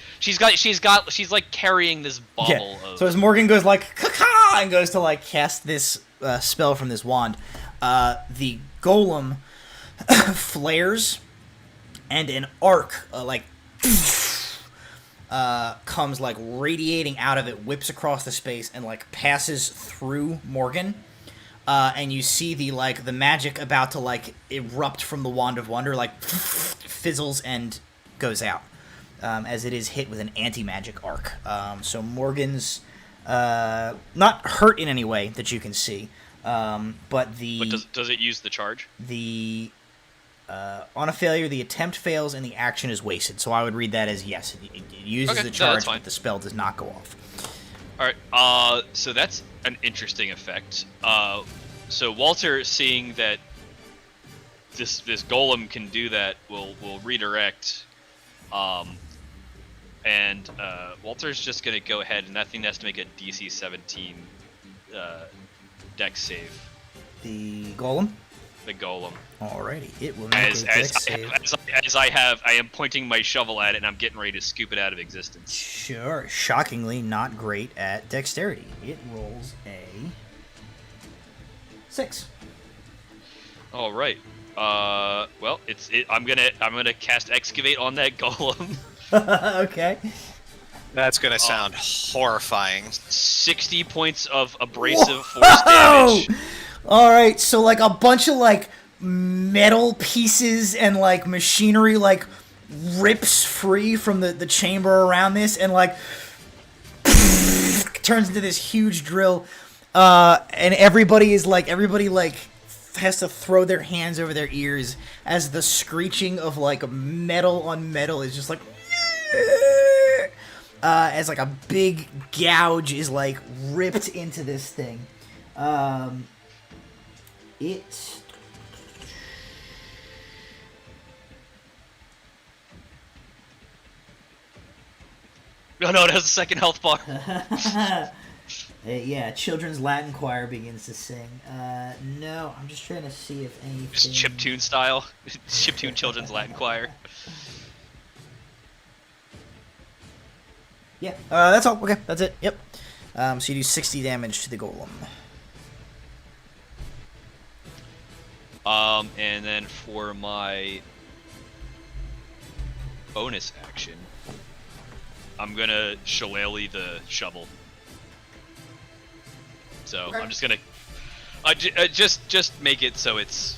carrying this bauble of. So as Morgan goes like caca and goes to like cast this spell from this wand, the golem flares, and an arc comes like radiating out of it, whips across the space, and like passes through Morgan. And you see the magic about to like erupt from the Wand of Wonder, like fizzles and goes out, as it is hit with an anti-magic arc. So Morgan's not hurt in any way that you can see, but But does it use the charge? On a failure, the attempt fails and the action is wasted. So I would read that as yes, it uses Okay, the no, charge, that's fine. but the spell does not go off. All right. So that's an interesting effect. So Walter, seeing that this golem can do that, will redirect. And Walter's just gonna go ahead, and that thing has to make a DC 17 Dex save. The golem. The golem. Alrighty, it will make a dex save. I am pointing my shovel at it, and I'm getting ready to scoop it out of existence. Sure. Shockingly, not great at dexterity. It rolls a 6. All right. Well, I'm gonna cast excavate on that golem. Okay. That's gonna sound horrifying. 60 points of abrasive force Whoa! damage. All right, so like a bunch of like metal pieces and like machinery like rips free from the chamber around this and like turns into this huge drill, and everybody has to throw their hands over their ears as the screeching of like metal on metal is just like as like a big gouge is like ripped into this thing. It No, it has a second health bar. yeah, children's Latin choir begins to sing. No, I'm just trying to see if anything. Just chiptune style. Chiptune children's Latin choir. Yeah, that's all. Okay, that's it. Yep. So you do 60 damage to the golem. And then for my bonus action, I'm gonna shillelagh the shovel. So Okay. I'm just gonna, just make it so it's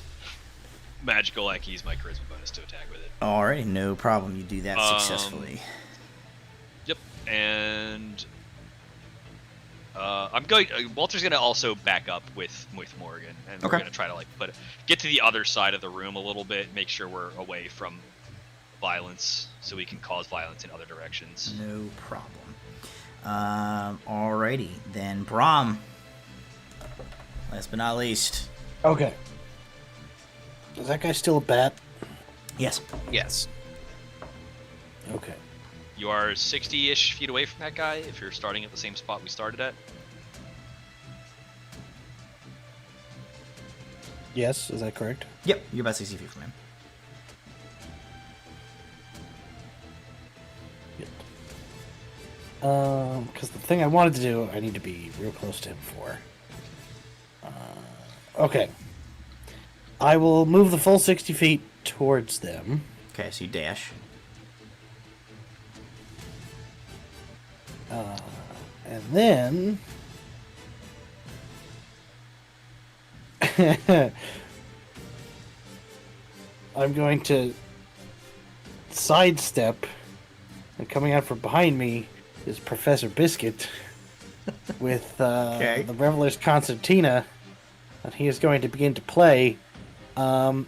magical. I can use my charisma bonus to attack with it. Alright, no problem. You do that successfully. Yep, and I'm going. Walter's gonna also back up with Morgan, and Okay. we're gonna try to get to the other side of the room a little bit, make sure we're away from violence, so we can cause violence in other directions. No problem. Alrighty, then Brahm. Last but not least. Okay. Is that guy still a bat? Yes. Yes. Okay. You are 60-ish feet away from that guy if you're starting at the same spot we started at. Yes, is that correct? Yep, you're about 60 feet from him. Because the thing I wanted to do, I need to be real close to him for. Okay. I will move the full 60 feet towards them. Okay, so you dash. And then... I'm going to sidestep, and coming out from behind me is Professor Biscuit with Okay. the Reveler's Concertina that he is going to begin to play. And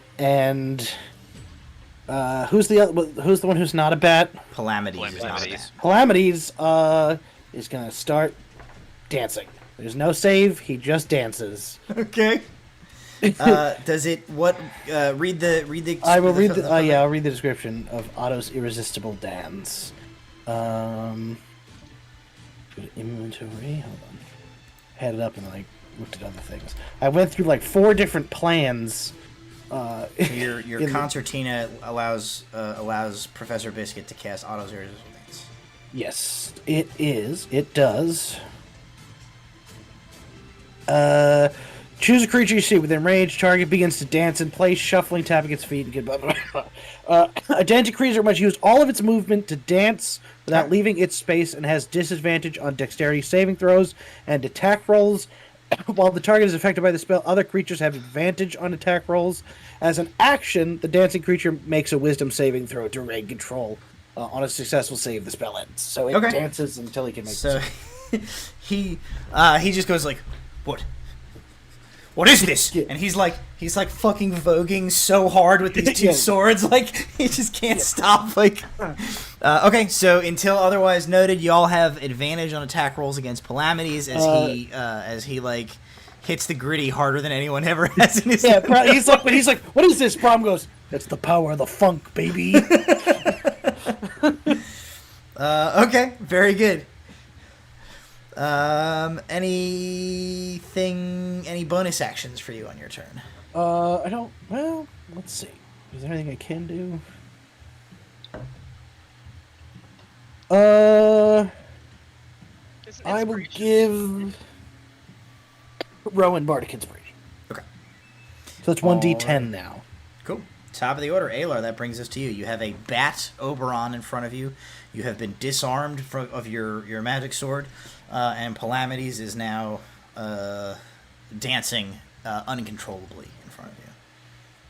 who's the one who's not a bat? Calamities is not a Calamities. bat. Calamities is going to start dancing. There's no save, he just dances. Okay. Does it read the I will read I'll read the description of Otto's irresistible dance. Go to inventory. Hold on. Had it up and looked at other things. I went through 4 different plans. Your in the- concertina allows Professor Biscuit to cast Otto's irresistible dance. Yes, it is. It does. Choose a creature you see within range. Target begins to dance in place, shuffling, tapping its feet. Blah, blah, blah. A dancing creature must use all of its movement to dance without leaving its space and has disadvantage on dexterity saving throws and attack rolls. While the target is affected by the spell, other creatures have advantage on attack rolls. As an action, the dancing creature makes a wisdom saving throw to regain control. On a successful save, the spell ends. So it Okay. dances until he can make So the save. he just goes like, what is this? Yeah. And he's like fucking voguing so hard with these two Yeah. swords, like he just can't stop. Okay, so until otherwise noted, you all have advantage on attack rolls against Calamities as he hits the gritty harder than anyone ever has in his Yeah, life. he's like, what is this? Prom goes, it's the power of the funk, baby. Okay, very good. Any bonus actions for you on your turn? I don't. Well, let's see. Is there anything I can do? It's an I will inspiration. give Rowan Bardic Inspiration. Okay. So it's 1d10 Alright. now. Cool. Top of the order, Alar, that brings us to you. You have a bat Oberon in front of you. You have been disarmed of your magic sword, and Calamities is now dancing uncontrollably in front of you.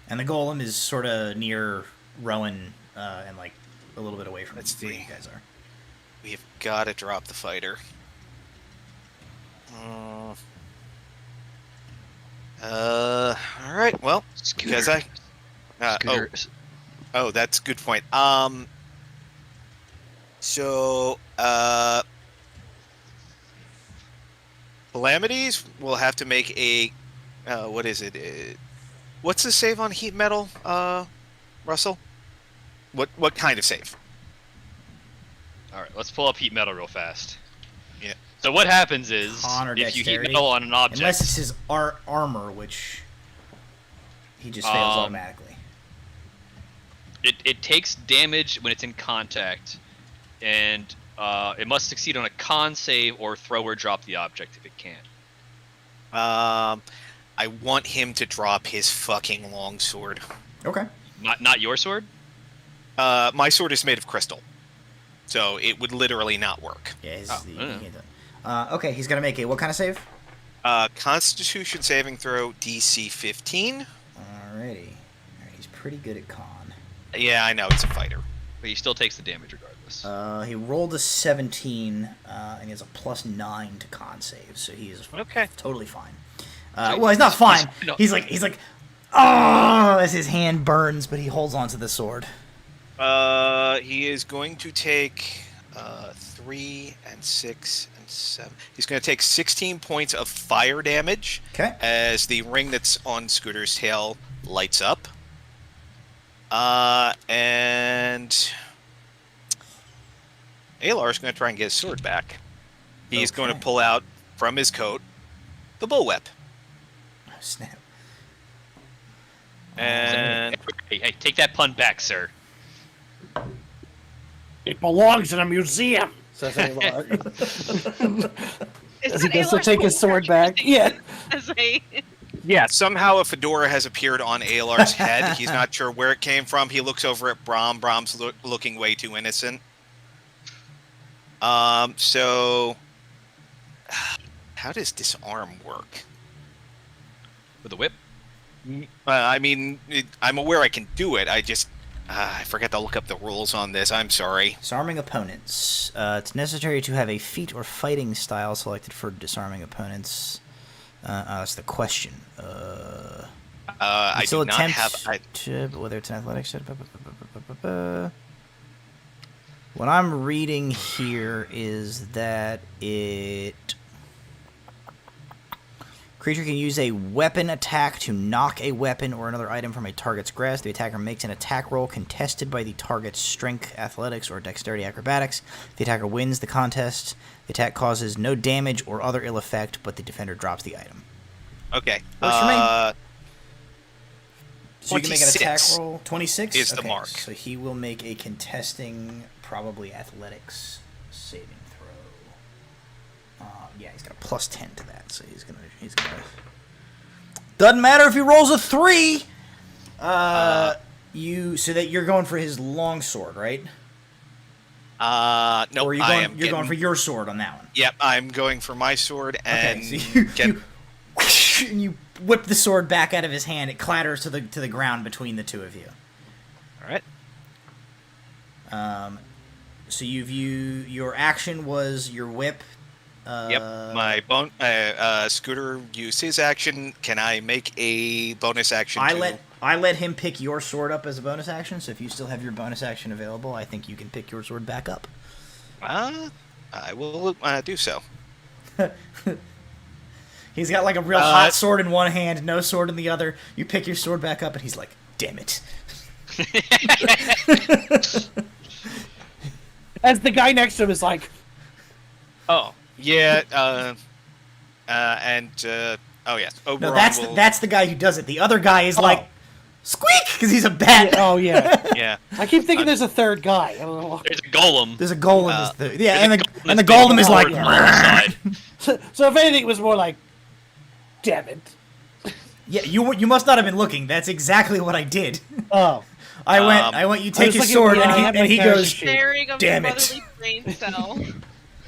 And the golem is sort of near Rowan and like a little bit away from Let's where see. you guys are. We've got to drop the fighter. All right. Well, because I. Scooter. Oh, that's a good point. So, Calamities will have to make a. What is it? What's the save on heat metal, Russell? What kind of save? All right, let's pull up heat metal real fast. Yeah. So what happens is, Con or if you heat dexterity? metal on an object, Unless it's his armor, which he just fails automatically. it takes damage when it's in contact, and it must succeed on a con save or throw or drop the object if it can. I want him to drop his fucking longsword. Okay. Not your sword? My sword is made of crystal, so it would literally not work. Yeah, he yeah. can't do it. Okay, he's gonna make a what kind of save? Constitution saving throw DC 15. Alrighty. Alright, he's pretty good at con. Yeah, I know it's a fighter. But he still takes the damage regardless. He rolled a 17, and he has a +9 to con save, so he is Okay. totally fine. Well, he's not fine. He's like, oh, as his hand burns, but he holds onto the sword. He is going to take 3 and 6 and 7. He's going to take 16 points of fire damage. Okay. As the ring that's on Scooter's tail lights up. And Alar's going to try and get his sword back. He's going to Okay. pull out from his coat the bullwhip. Oh, snap. And Hey, take that pun back, sir. It belongs in a museum. Says Alar. Is As he that goes to Alar's take his sword back. Yeah. As a somehow a fedora has appeared on Alar's head. He's not sure where it came from. He looks over at Brom. Brom's looking way too innocent. So how does disarm work? With a whip? I mean, I'm aware I can do it. I just I forgot to look up the rules on this. I'm sorry. Disarming opponents. It's necessary to have a feat or fighting style selected for disarming opponents. That's the question. I do not have. But whether it's an athletics. What I'm reading here is that creature can use a weapon attack to knock a weapon or another item from a target's grasp. The attacker makes an attack roll contested by the target's strength, athletics, or dexterity acrobatics. If the attacker wins the contest, the attack causes no damage or other ill effect, but the defender drops the item. Okay. Works for me. So you can make an 26 attack roll. 26 is the Okay, mark. So he will make a contesting, probably athletics saving throw. Yeah, he's got a +10 to that, so he's gonna. Doesn't matter if he rolls a 3. So that you're going for his long sword, right? No, Or I am. you're going for your sword on that one. Yep, I'm going for my sword and Okay, so and you whip the sword back out of his hand. It clatters to the ground between the two of you. All right. So your action was your whip. Yep. My Scooter used his action. Can I make a bonus action? I let him pick your sword up as a bonus action. So if you still have your bonus action available, I think you can pick your sword back up. I will do so. He's got like a real hot sword in one hand, no sword in the other. You pick your sword back up, and he's like, "Damn it!" As the guy next to him is like, Oh yeah. Oh yes. No, that's the guy who does it. The other guy is like, "Squeak!" because he's a bat. oh yeah. Yeah. I keep thinking there's a third guy. I don't know. There's a golem. There's a golem. and the that's golem is big like, on the side. So if anything, it was more like, damn it. "Yeah, you must not have been looking. That's exactly what I did." Oh. I went. You take was his looking- sword, yeah, I had and my he character goes, sheet. staring of Damn the it. motherly brain cell.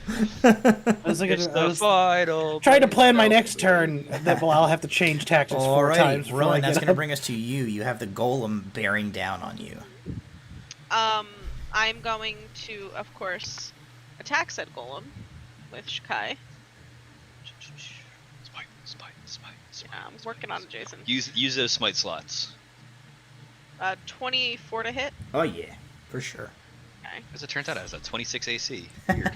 I was looking. It's I the was final. trying to plan my battle. next turn. That well, I'll have to change tactics 4 times. Alrighty, before I Rowan, that's get going to up. bring us to you. You have the golem bearing down on you. I'm going to, of course, attack said golem with Shikai. Smite. I'm working on it, Jason. Use those smite slots. 24 to hit. Oh, yeah, for sure. Okay. As it turns out, it has a 26 AC. Weird.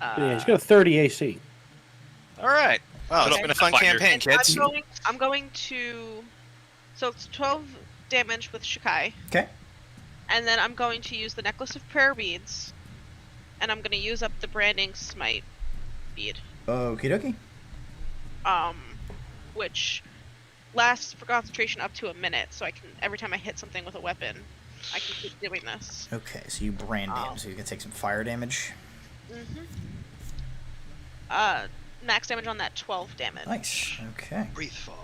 Yeah, he's got a 30 AC. All right. Wow, it's been a fun Finder. campaign, And kids. I'm going to. So it's 12 damage with Shikai, Okay. and then I'm going to use the necklace of prayer beads, and I'm going to use up the branding smite bead, Okie dokie. which lasts for concentration up to a minute. So I can every time I hit something with a weapon, I can keep doing this. Okay, so you brand him, so you can take some fire damage. Max damage on that 12 damage. Nice. Okay. Breathe for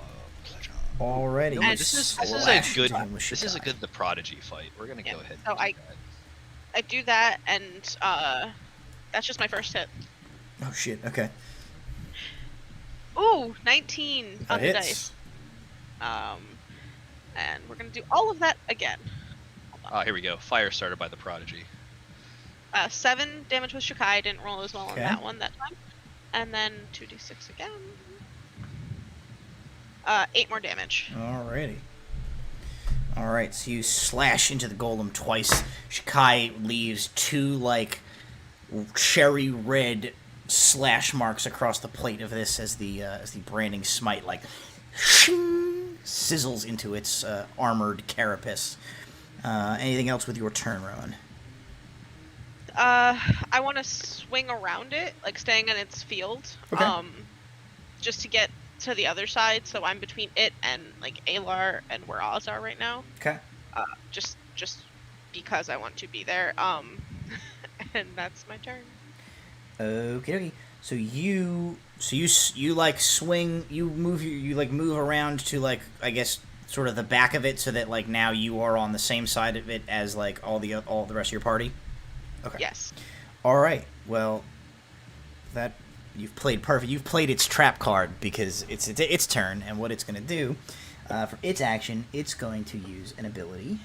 pleasure. Alrighty. And This is slash a good. down with This is a Shikai. good the prodigy fight. We're gonna Yeah, go ahead. so And do that. I do that, and that's just my first hit. Oh shit. Okay. Ooh, 19 That on the hits. dice. And we're gonna do all of that again. Ah, here we go. Fire started by the prodigy. 7 damage with Shikai. I didn't roll as well on Okay. that one that time. And then 2d6 again. 8 more damage. Alrighty. Alright, so you slash into the golem twice. Shikai leaves 2, like, cherry red slash marks across the plate of this as the branding smite, like, shing, sizzles into its armored carapace. Anything else with your turn, Rowan? I want to swing around it, like staying in its field. Okay. Just to get to the other side, so I'm between it and like Alar and where Oz are right now. Okay. Just because I want to be there. And that's my turn. Okay. So you like swing, you move around to, like, I guess sort of the back of it, so that, like, now you are on the same side of it as, like, all the rest of your party. Okay. Yes. All right. Well, that you've played perfect. You've played its trap card, because it's its turn, and what it's going to do for its action, it's going to use an ability,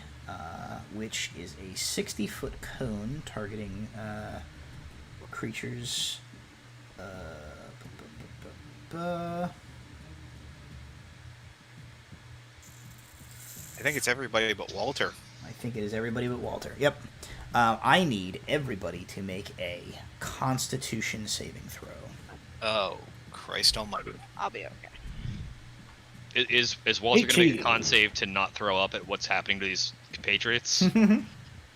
which is a 60-foot cone targeting creatures. I think it's everybody but Walter. I think it is everybody but Walter. Yep. I need everybody to make a Constitution saving throw. Oh, Christ almighty. I'll be okay. Is Walter going to make a 18. con save to not throw up at what's happening to these compatriots?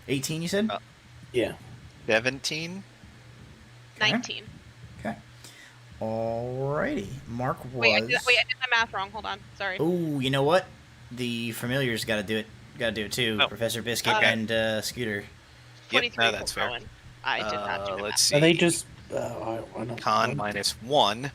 18, you said? Yeah. 17? 19. Okay. Alrighty. Mark was. Wait, I did my math wrong. Hold on. Sorry. Oh, you know what? The familiars got to do it. Got to do it too. Oh. Professor Biscuit Okay. and Scooter. 23 no, that's for fair. Rowan. I did not do my Let's math. see. Are they just I don't, Con minus 1,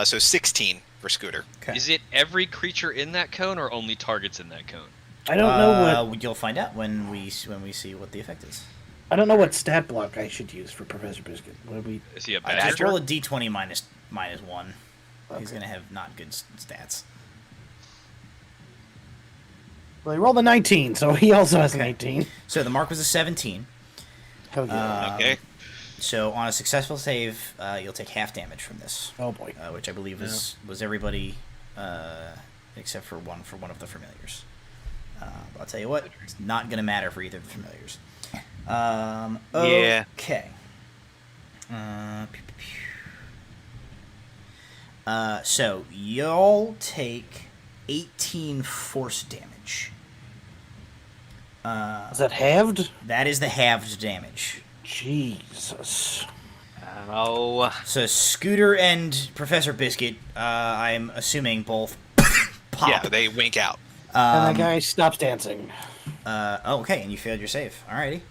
so 16 for Scooter. Okay. Is it every creature in that cone or only targets in that cone? I don't know what You'll find out when we see what the effect is. I don't know what stat block I should use for Professor Biscuit. What do we? Is he a Just badger? roll a d20 minus 1. He's Okay. gonna have not good stats. Well, he rolled a 19, so he also has an Okay. 18. So the mark was a 17. Hell yeah. Okay. So on a successful save, you'll take half damage from this, Oh boy. which I believe was everybody except for one of the familiars. But I'll tell you what, it's not going to matter for either of the familiars. Yeah. Okay. So y'all take 18 force damage. Is that halved? That is the halved damage. Jesus. Oh, So Scooter and Professor Biscuit, I'm assuming both pop. yeah, they wink out. And that guy stops dancing. Okay, and you failed your save. Alrighty.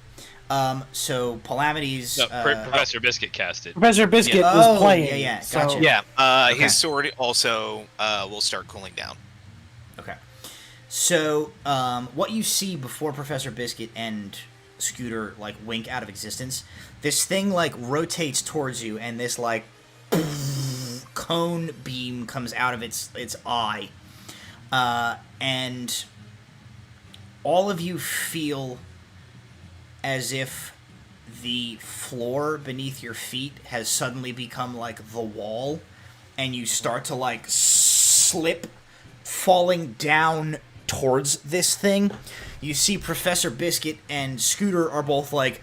So Calamity's. No, Professor Biscuit cast it. Professor Biscuit Yeah. was Oh, playing. yeah, so- gotcha. Yeah, Okay. his sword also will start cooling down. Okay. So what you see before Professor Biscuit and Scooter like wink out of existence, this thing like rotates towards you, and this like cone beam comes out of its eye, and all of you feel as if the floor beneath your feet has suddenly become like the wall, and you start to like slip, falling down towards this thing. You see Professor Biscuit and Scooter are both like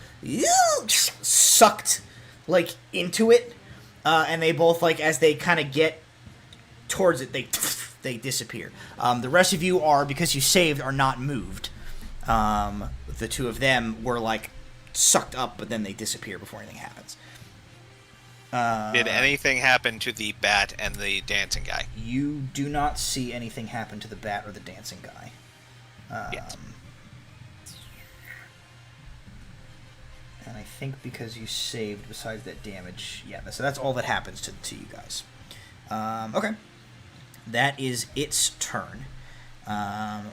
sucked like into it, and they both like, as they kind of get towards it, they disappear. The rest of you are, because you saved, are not moved. The two of them were like sucked up, but then they disappear before anything happens. Did anything happen to the bat and the dancing guy? You do not see anything happen to the bat or the dancing guy. Yes. And I think because you saved, besides that damage, yeah, so that's all that happens to you guys. Okay. That is its turn.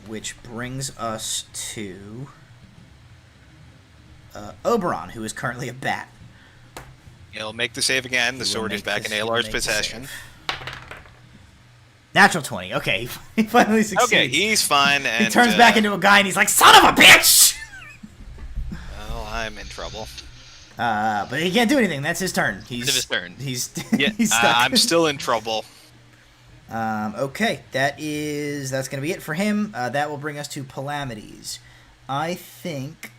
Which brings us to Oberon, who is currently a bat. He'll make the save again. The sword is back in Alar's possession. Natural 20. Okay, he finally succeeds. Okay, he's fine. And, he turns back into a guy, and he's like, "Son of a bitch!" Well, I'm in trouble. But he can't do anything. That's his turn. He's his turn. He's Yeah, he's stuck. I'm still in trouble. Okay, that's gonna be it for him. That will bring us to Palamides. I think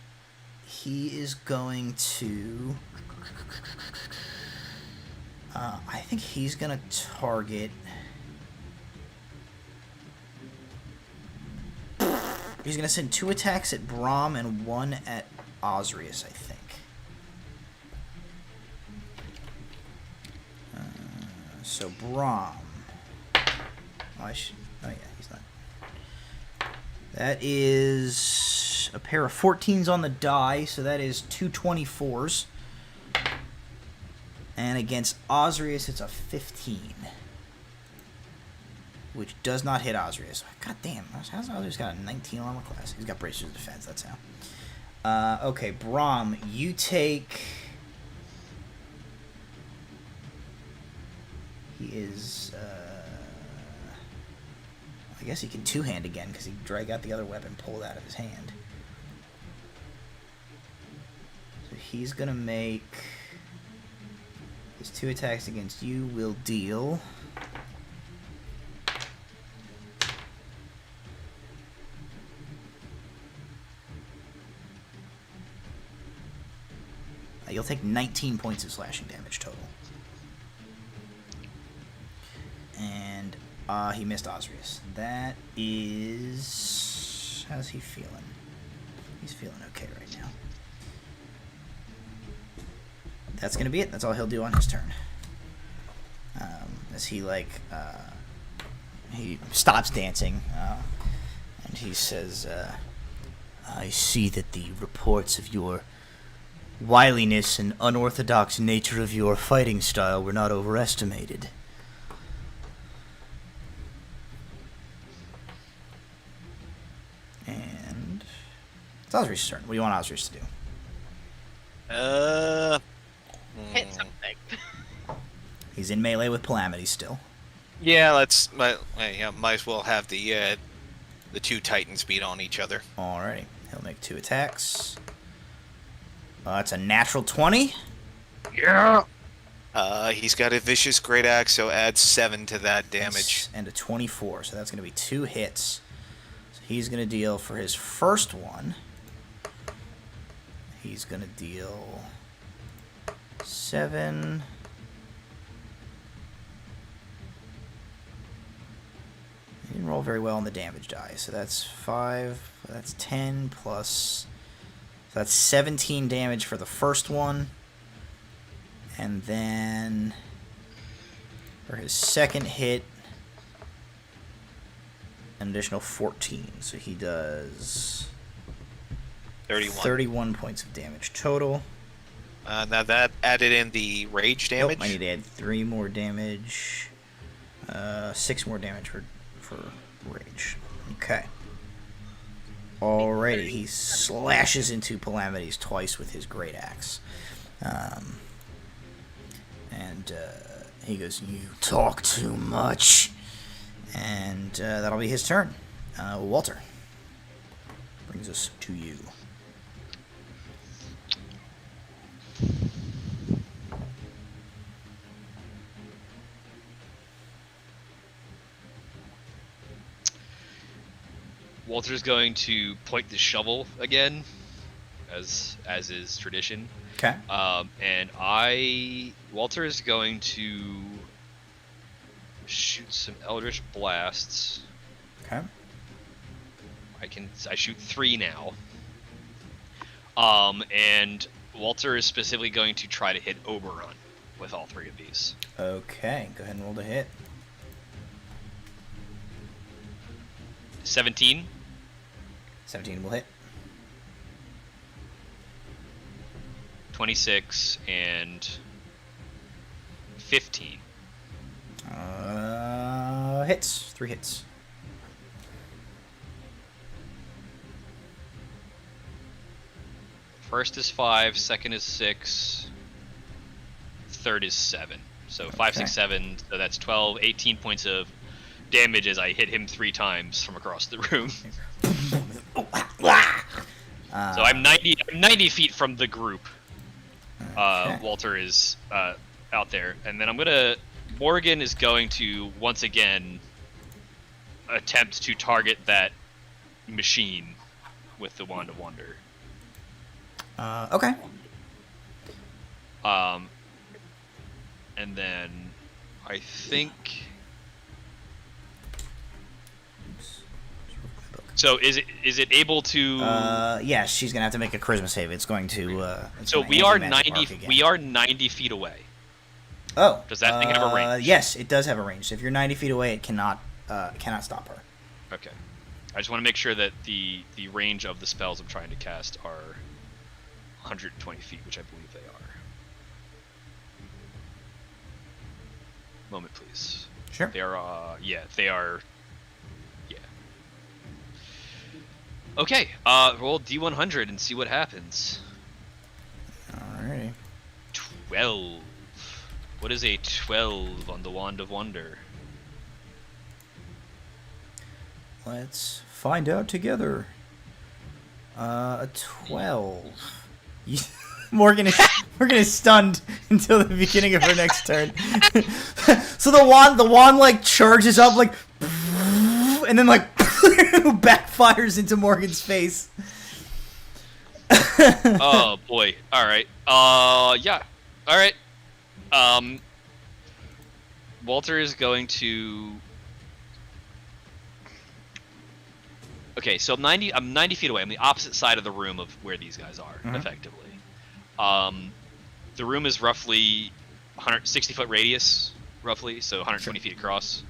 he is going to. I think he's gonna target. He's gonna send 2 attacks at Brahm and 1 at Osrius, I think. So Brahm. Oh, yeah, he's not. That is a pair of 14s on the die, so that is 2 24s. And against Osrius, it's a 15. Which does not hit Osrius. God damn, how's Osrius got a 19 armor class? He's got bracers of defense, that's how. Okay, Brahm, you take... He is... I guess he can two-hand again, because he drag out the other weapon, pull it out of his hand. So he's going to make... His 2 attacks against you will deal... You'll take 19 points of slashing damage total. And he missed Osrius. That is... How's he feeling? He's feeling okay right now. That's going to be it. That's all he'll do on his turn. As he, he stops dancing. And he says, I see that the reports of your wiliness and unorthodox nature of your fighting style were not overestimated. And it's Osrius' turn. What do you want Osrius to do? Hit something. He's in melee with Palamity still. Yeah, might as well have the 2 titans beat on each other. Alrighty. He'll make 2 attacks. That's a natural 20. Yeah. He's got a vicious great axe, so add 7 to that damage. And a 24, so that's going to be 2 hits. So he's going to deal for his first one. He's going to deal 7. He didn't roll very well on the damage die, so that's 5. That's 10 plus... So that's 17 damage for the first one. And then for his second hit, an additional 14. So he does 31 points of damage total. Now that added in the rage damage. Oh, I need to add 3 more damage. 6 more damage for rage. Okay. Alrighty, he slashes into Calamities twice with his great axe. And he goes, "You talk too much." And that'll be his turn. Walter. Brings us to you. Walter's going to point the shovel again, as is tradition. Okay. And Walter is going to shoot some Eldritch Blasts. Okay. I shoot 3 now. And Walter is specifically going to try to hit Oberon with all 3 of these. Okay, go ahead and roll the hit. 17. 17 will hit. 26 and 15. Hits. 3 hits. First is 5, second is 6, third is 7. So 5, 6, 7, so that's 12, 18 points of damage as I hit him 3 times from across the room. So I'm 90 feet from the group. Okay. Walter is out there. And then Morgan is going to, once again, attempt to target that machine with the Wand of Wonder. Okay. And then I think... So is it able to? Yes, she's gonna have to make a charisma save. It's going to. So we are 90 feet away. Oh. Does that thing have a range? Yes, it does have a range. So if you're 90 feet away, it cannot stop her. Okay. I just want to make sure that the range of the spells I'm trying to cast are 120 feet, which I believe they are. Moment, please. Sure. They are. Yeah, they are. Okay, roll D100 and see what happens. Alrighty. 12. What is a 12 on the Wand of Wonder? Let's find out together. A 12. Morgan is stunned until the beginning of her next turn. So the wand like charges up like, and then like backfires into Morgan's face. Oh boy. All right. Yeah. All right. Walter is going to. Okay, so I'm 90 feet away. I'm the opposite side of the room of where these guys are, effectively. The room is roughly 160-foot radius, roughly, so 120 feet across.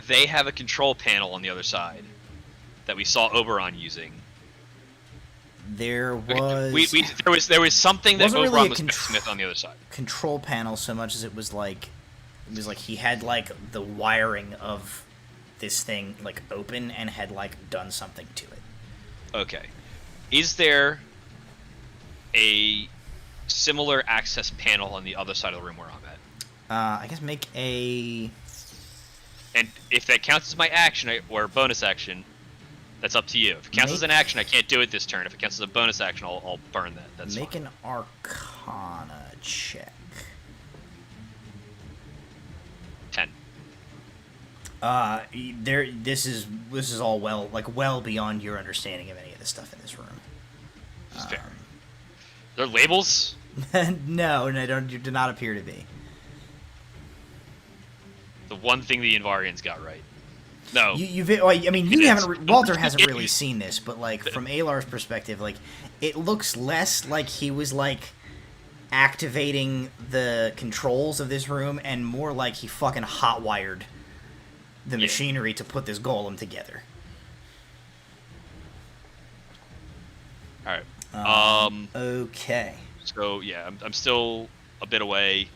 They have a control panel on the other side that we saw Oberon using. There was there was something that wasn't Oberon really was Smith on the other side. Control panel so much as it was like he had like the wiring of this thing like open and had like done something to it. Okay. Is there a similar access panel on the other side of the room where I'm at? I guess make a. And if that counts as my action or bonus action, that's up to you. If it counts as an action, I can't do it this turn. If it counts as a bonus action, I'll burn that. That's make fine. an Arcana check. 10. This is all well beyond your understanding of any of the stuff in this room. Fair. There are labels? No, do not appear to be. The one thing the Invarians got right. No. Walter hasn't really seen this, but like from Alar's perspective, like it looks less like he was like activating the controls of this room and more like he fucking hotwired the machinery to put this golem together. All right. Okay. So yeah, I'm still a bit away.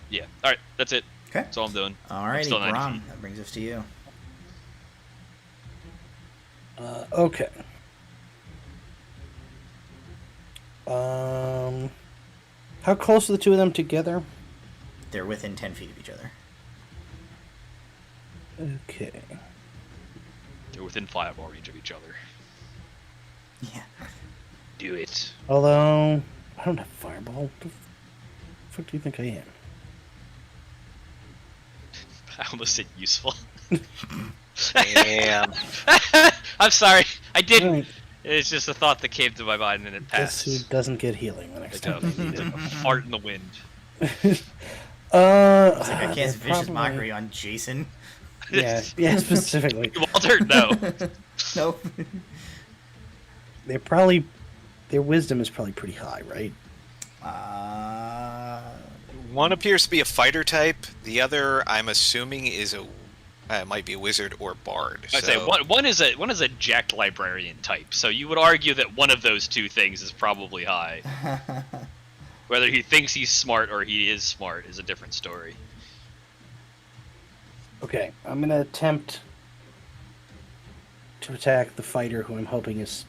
Yeah. All right. That's it. Okay. That's all I'm doing. Alrighty, still 90 Brom. feet. That brings us to you. Okay. How close are the two of them together? They're within 10 feet of each other. Okay. They're within fireball range of each other. Yeah. Do it. Although, I don't have fireball. What the fuck do you think I am? I almost said useful. Damn. I'm sorry. I didn't. Alright. It's just a thought that came to my mind and it Guess passed. who doesn't get healing the next Like time? a fart in the wind. It's like I they're cast vicious probably- mockery on Jason. Yeah, specifically. Walter, no. Nope. They're probably their wisdom is probably pretty high, right? One appears to be a fighter type. The other, I'm assuming, is might be a wizard or bard. I'd say one is a jacked librarian type. So you would argue that one of those two things is probably high. Whether he thinks he's smart or he is smart is a different story. Okay, I'm gonna attempt to attack the fighter, who I'm hoping is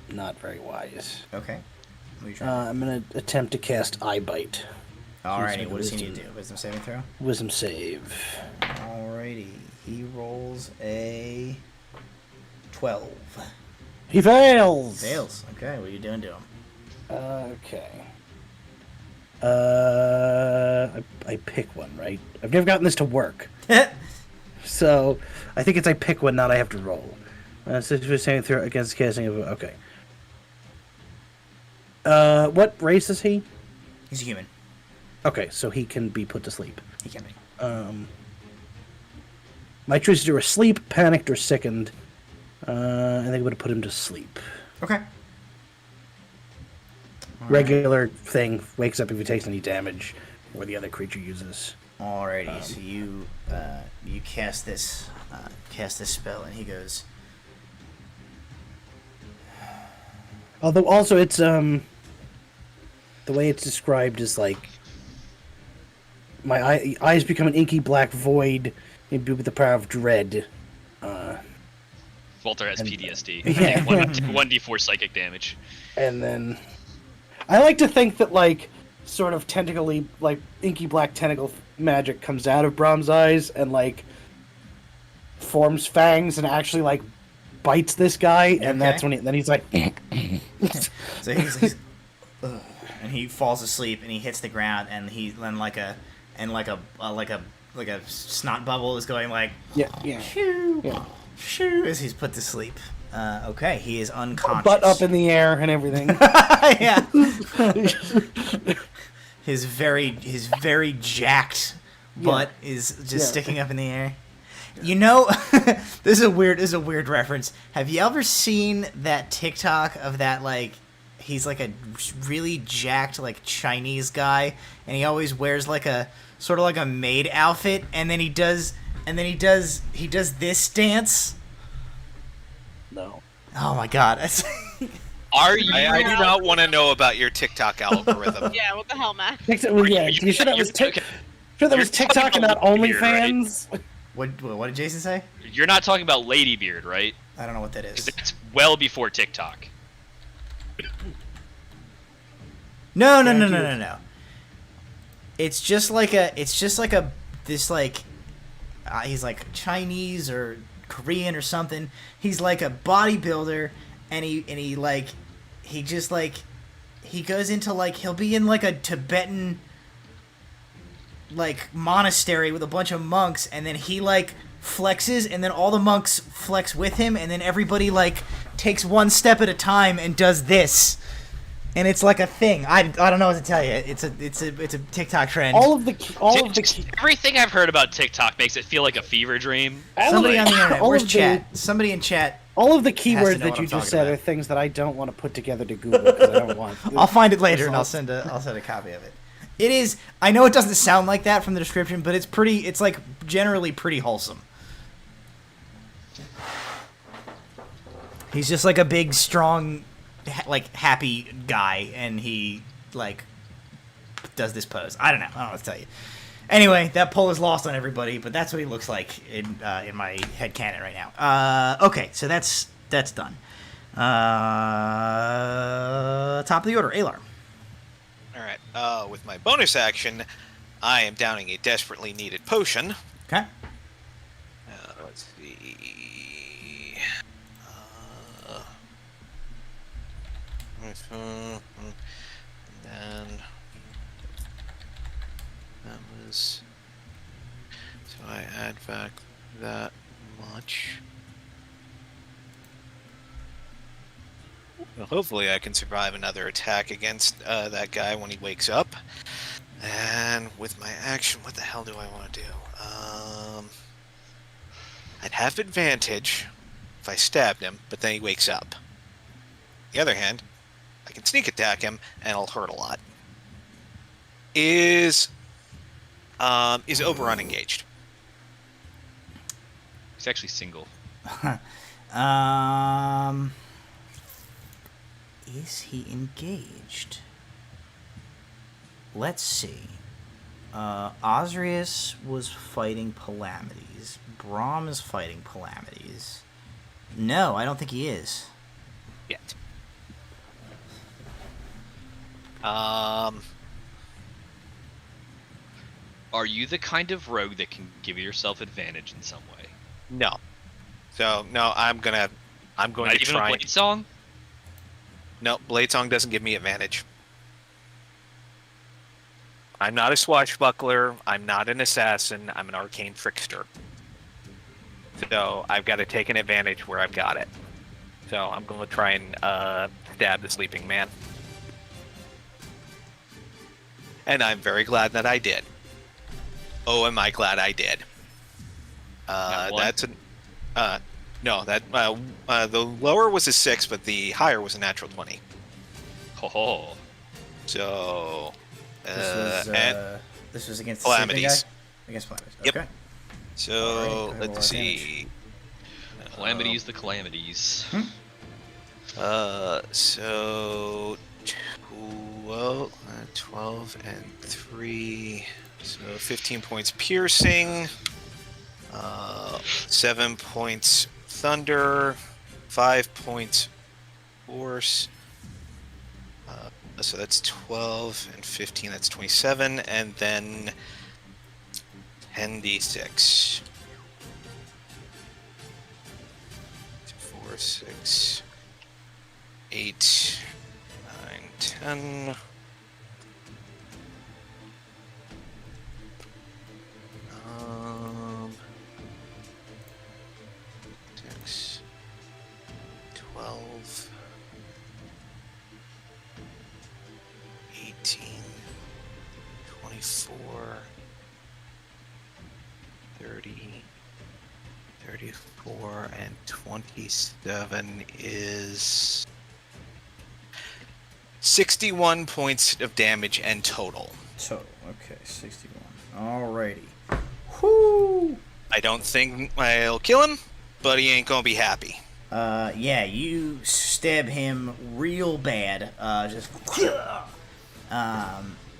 not very wise. Okay. What are you trying I'm gonna attempt to cast Eye Bite. Alrighty, what does he need to do? Wisdom saving throw? Wisdom save. Alrighty. He rolls a 12. He fails. Fails. Okay, what are you doing to him? Okay. I pick one, right? I've never gotten this to work, so I think it's I pick one, not I have to roll. Since we're saying through against casting of okay. What race is he? He's a human. Okay, so he can be put to sleep. He can be. My choices are asleep, panicked, or sickened. I think I'm gonna put him to sleep. Okay. Regular thing. Wakes up if he takes any damage, or the other creature uses. Alrighty, so you cast this spell, and he goes. Although also it's the way it's described is like my eyes become an inky black void imbued with the power of dread. Walter has PTSD. Yeah. 1d4 psychic damage. And then I like to think that like sort of tentacly like inky black tentacle magic comes out of Brahm's eyes and like forms fangs and actually like bites this guy, and that's when then he's like So he's ugh, and he falls asleep, and he hits the ground, and he then like a snot bubble is going like shoo, shoo, as he's put to sleep. Okay, he is unconscious. butt up in the air and everything. Yeah. his very jacked butt is just sticking up in the air. You know, this is a weird reference. Have you ever seen that TikTok of that like he's like a really jacked like Chinese guy, and he always wears like a sort of like a maid outfit, and then he does this dance? No. Oh my god. Are you? I do not want to know about your TikTok algorithm. Yeah, what the hell, Matt? Well, yeah, you sure that was TikTok and not OnlyFans? What did Jason say? You're not talking about Ladybeard, right? I don't know what that is. Because it's well before TikTok. No. It's just like this like he's like Chinese or Korean or something. He's like a bodybuilder, and he goes into like he'll be in like a Tibetan like monastery with a bunch of monks, and then he like flexes, and then all the monks flex with him, and then everybody like takes one step at a time and does this. And it's like a thing. I don't know what to tell you. It's a TikTok trend. Everything I've heard about TikTok makes it feel like a fever dream. Somebody on the internet. Where's chat? Somebody in chat. All of the keywords know that what you I'm just talking said about. are things that I don't want to put together to Google because I don't want. I'll find it later and I'll send a copy of it. It is. I know it doesn't sound like that from the description, but it's pretty. It's like generally pretty wholesome. He's just like a big, strong, like happy guy, and he like does this pose. I don't know what to tell you. Anyway, that poll is lost on everybody, but that's what he looks like in my head canon right now. Okay, so that's done. Top of the order, Alar. All right. With my bonus action, I am downing a desperately needed potion. Okay. Let's see. And then that was. So I add back that much. Well, hopefully I can survive another attack against that guy when he wakes up. And with my action, what the hell do I want to do? I'd have advantage if I stabbed him, but then he wakes up. On the other hand, I can sneak attack him, and it'll hurt a lot. Is Oberon engaged? He's actually single. Is he engaged? Let's see. Osrius was fighting Calamities. Braum is fighting Calamities. No, I don't think he is. Yet. Are you the kind of rogue that can give yourself advantage in some way? No. So no, I'm going Not to even try. a Blade Song? No, Bladesong doesn't give me advantage. I'm not a swashbuckler. I'm not an assassin. I'm an arcane trickster. So I've got to take an advantage where I've got it. So I'm going to try and stab the sleeping man. And I'm very glad that I did. Oh, am I glad I did? That's a no. That the lower was a 6, but the higher was a natural 20. Oh. So This was against Calamities. the sleeping guy? Against Calamities. Yep. Okay. So Alright, let's roll see. Calamities, the calamities. So 12 and 3. So 15 points piercing. 7 points thunder. 5 points force. So that's 12 and 15. That's 27, and then 10d6. 4, 6, 8, 9, 10. 6, 12, 18, 24, 30, 34, and 27 is 61 points of damage and total. Total. Okay, 61. Alrighty. Whoo! I don't think I'll kill him, but he ain't gonna be happy. Yeah, you stab him real bad.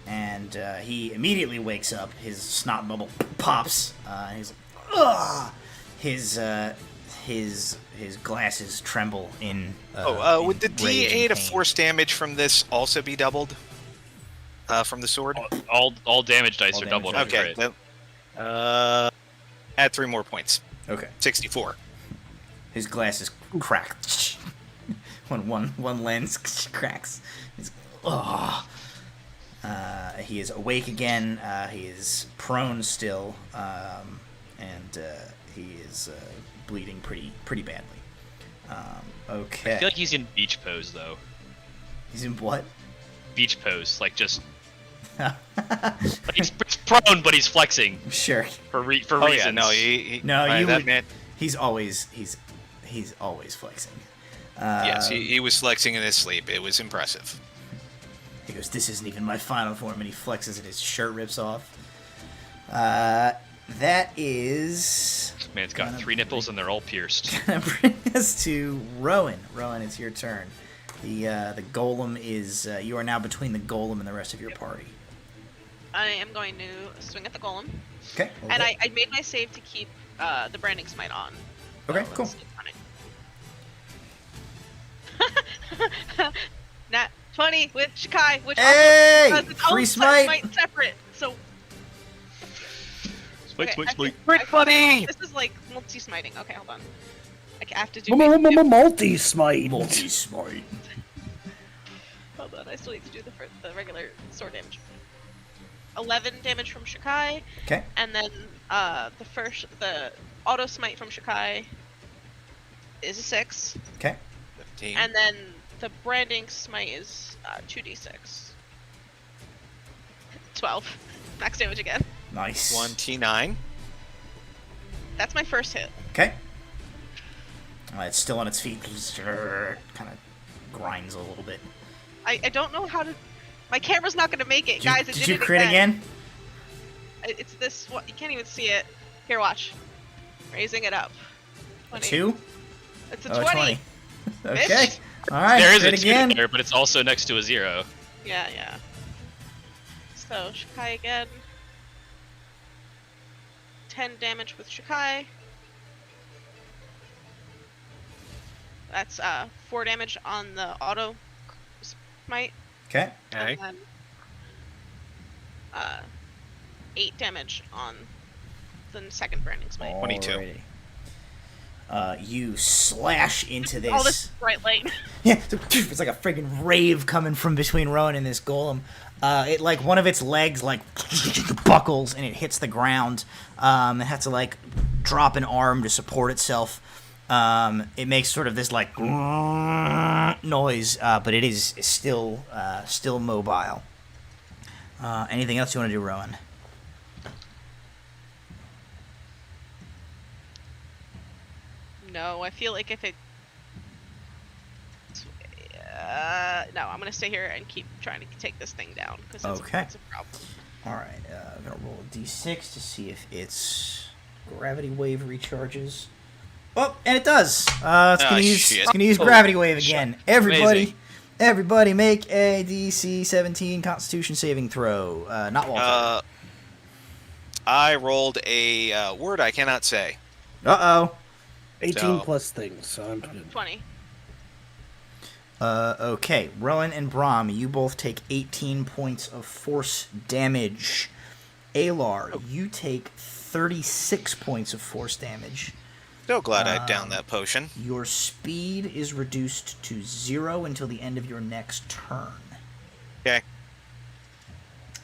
And he immediately wakes up. His snot bubble pops. And he's like, ugh! His glasses tremble in. Would the in rage D8 and of pain. force damage from this also be doubled? From the sword? All damage dice All are damage doubled. dice. on Okay. crit. Then, add 3 more points. Okay. 64. His glasses crack when one lens cracks. He's, ugh. He is awake again. He is prone still, and he is bleeding pretty badly. Okay. I feel like he's in beach pose though. He's in what? Beach pose, like just. He's prone, but he's flexing Sure. for Oh reasons. yeah, no, he No, you that would- man. He's always flexing. Yes, he was flexing in his sleep. It was impressive. He goes, "This isn't even my final form," and he flexes and his shirt rips off. That is Man's got 3 nipples and they're all pierced. gonna bring us to Rowan. Rowan, it's your turn. The golem is you are now between the golem and the rest of your party. I am going to swing at the golem. Okay. And I made my save to keep the branding smite on. Okay, So cool. it's running. Nat 20 with Shikai, which Hey! also has its Free own smite! separate. So Smite, okay, smite, I smite. Crit buddy! this is like multi-smiting. Okay, hold on. I have to do. Multi smite. Multi-smite. Hold on, I still need to do the regular sword damage. 11 damage from Shikai, Okay. and then the auto smite from Shikai is a 6, 15. and then the branding smite is 2d6. 12 max damage again. Nice. 29. That's my first hit. Okay. It's still on its feet. Kind of grinds a little bit. I don't know how to. My camera's not gonna make it, Did you, guys. did you crit again? It's this. What you can't even see it. Here, watch. Raising it up. A 20. 2? It's a Oh, 20. Okay. Bitch. All right. There is a crit 2 again. there, but it's also next to a 0. Yeah, yeah. So Shikai again. 10 damage with Shikai. That's 4 damage on the auto smite. Okay. Okay. And then 8 damage on the second branding smite. 22. Alrighty. You slash into this. All this bright light. Yeah, it's like a friggin' rave coming from between Rowan and this golem. It like one of its legs like buckles and it hits the ground. It has to like drop an arm to support itself. It makes sort of this like noise, but it is still mobile. Anything else you want to do, Rowan? No, I feel like if it. No, I'm gonna stay here and keep trying to take this thing down because Okay. it's a problem. All right, I'm gonna roll a d6 to see if its gravity wave recharges. Oh, and it does. It's gonna use Oh, gravity wave again. Amazing. Everybody, make a DC 17 Constitution saving throw. Not Walter. I rolled a word I cannot say. 18 So- plus things, so I'm good. 20. Okay, Rowan and Brahm, you both take 18 points of force damage. Alar, you take 36 points of force damage. So glad I downed that potion. Your speed is reduced to 0 until the end of your next turn. Okay.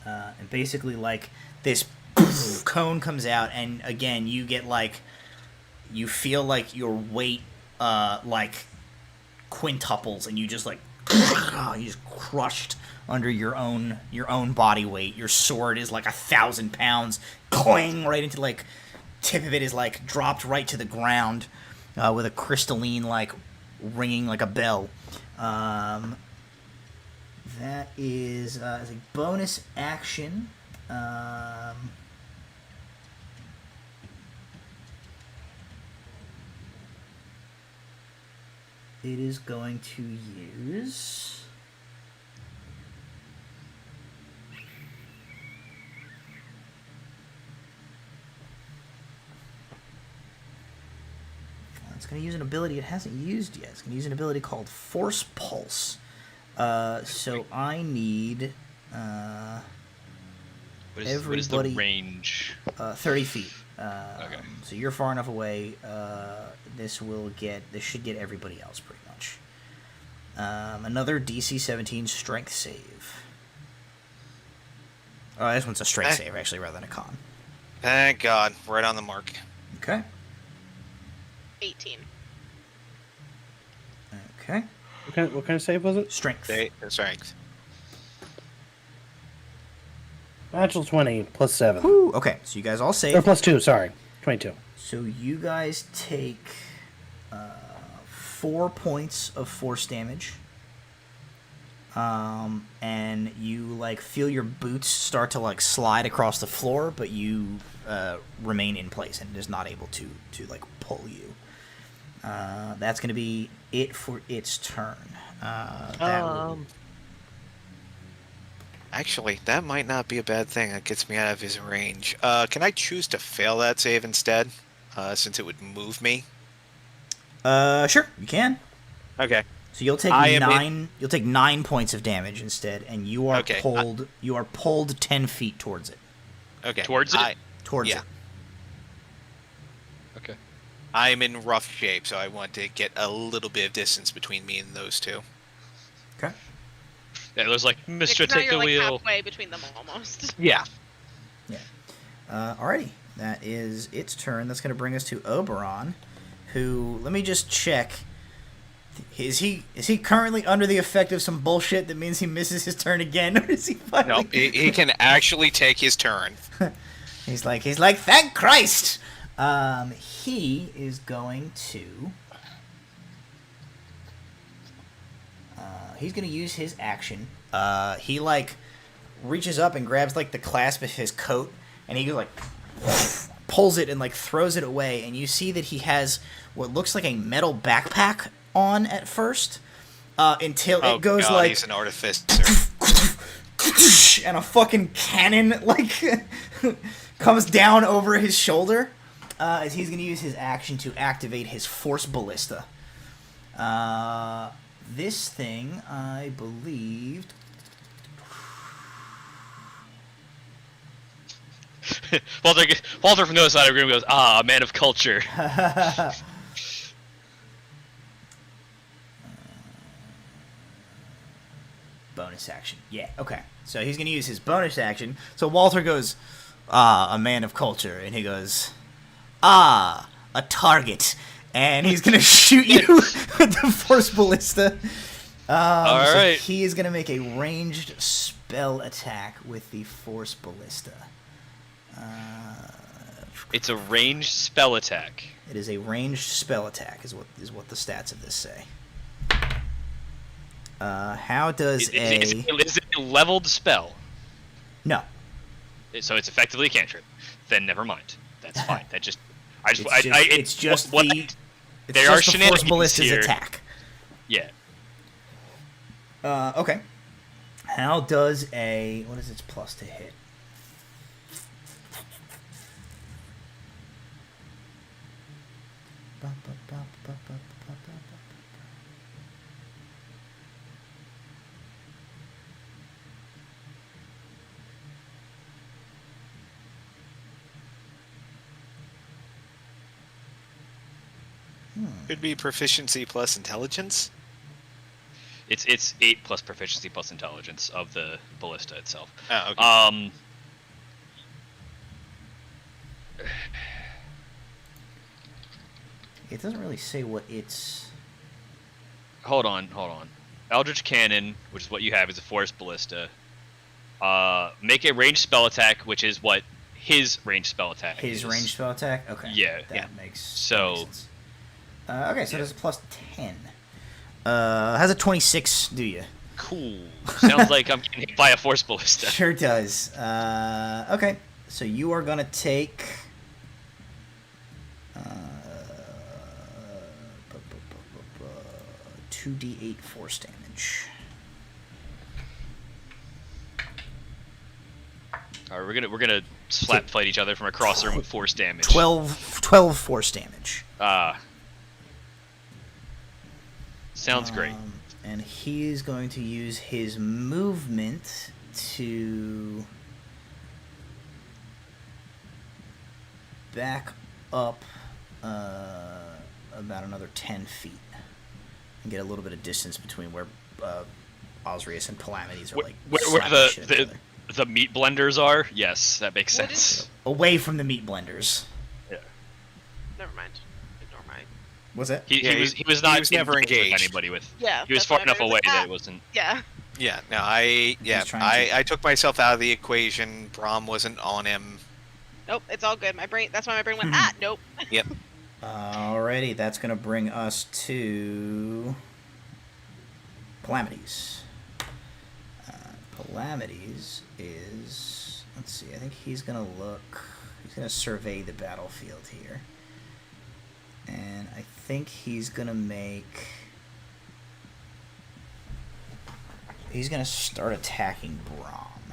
And basically, like, this cone comes out, and again, you get, like, you feel like your weight, like, quintuples, and you just, like, you just crushed under your own body weight. Your sword is, like, 1,000 pounds, clang right into, like, tip of it is, like, dropped right to the ground, with a crystalline, like, ringing like a bell. That is as a bonus action. It is going to use. It's going to use an ability it hasn't used yet. It's going to use an ability called Force Pulse. So I need What is the Everybody- range? 30 feet. Okay. So you're far enough away. This should get everybody else pretty much. Another DC 17 Strength save. Oh, this one's a Strength save actually, rather than a Con. Thank God. Right on the mark. Okay. 18. Okay. What kind of save was it? Strength. Strength. Natural 20 plus 7. Woo. Okay, so you guys all Or save. plus 2, sorry. 22. So you guys take 4 points of force damage. And you like feel your boots start to like slide across the floor, but you remain in place and is not able to like pull you. That's going to be it for its turn. Actually, that might not be a bad thing. That gets me out of his range. Can I choose to fail that save instead? Since it would move me. Sure, you can. Okay. So you'll take I am nine. You'll take 9 points of damage instead, and you are Okay, pulled. You are pulled 10 feet towards it. Okay. Towards it? Towards Yeah. it. Okay. I'm in rough shape, so I want to get a little bit of distance between me and those two. Okay. Yeah, there's like, Yeah, Mister, 'cause now take you're the like wheel. halfway between them almost. Yeah. Alrighty, that is its turn. That's going to bring us to Oberon, who, let me just check. Is he currently under the effect of some bullshit that means he misses his turn again, or is he finally? No, he can actually take his turn. He's like, thank Christ. He is going to. He's going to use his action. He like reaches up and grabs like the clasp of his coat, and he like pulls it and like throws it away. And you see that he has what looks like a metal backpack on at first, until it goes God, like he's an artificer. and a fucking cannon like comes down over his shoulder, as he's going to use his action to activate his force ballista. This thing, I believe. Walter from the other side of the room goes, a man of culture. Bonus action. Yeah, okay. So he's going to use his bonus action. So Walter goes, a man of culture. And he goes, a target. And he's going to shoot you with the force ballista. All so right. he is going to make a ranged spell attack with the force ballista. It's a ranged spell attack. It is a ranged spell attack, is what the stats of this say. How does Is it a leveled spell? No. So it's effectively a cantrip. Then never mind. That's fine. That just... It's just what- the there are force shenanigans ballista's here. attack. Yeah. Okay. How does what is its plus to hit? Could be proficiency plus intelligence. It's 8 plus proficiency plus intelligence of the ballista itself. Oh, okay. It doesn't really say what its. Hold on. Eldritch Cannon, which is what you have, is a force ballista. Make a ranged spell attack, which is what his ranged spell attack is. His ranged spell attack? Okay. Yeah. That makes So- sense. Okay, so there's a plus 10. Has a 26, do you? Cool. Sounds like I'm getting hit by a force ballista. Sure does. Okay, so you are gonna take. 2d8 force damage. All right, we're gonna slap fight each other from across the room with force damage. 12 force damage. Sounds great. And he's going to use his movement to back up about another 10 feet and get a little bit of distance between where Osrius and Palamides are like Where slapping shit at each other. the meat blenders are? Yes, that makes What sense. Away from the meat blenders. Never mind. Ignore mine. What's that? He was not he was never with engaged. anybody with. Yeah. He was that's far why enough I was away like, that it wasn't. Yeah. Yeah, no, trying to- I took myself out of the equation. Brahm wasn't on him. Nope, it's all good. That's why my brain went, nope. Yep. Alrighty, that's going to bring us to Palamides. Palamides is... Let's see, I think he's going to look... He's going to survey the battlefield here. And I think he's going to make... He's going to start attacking Brahm.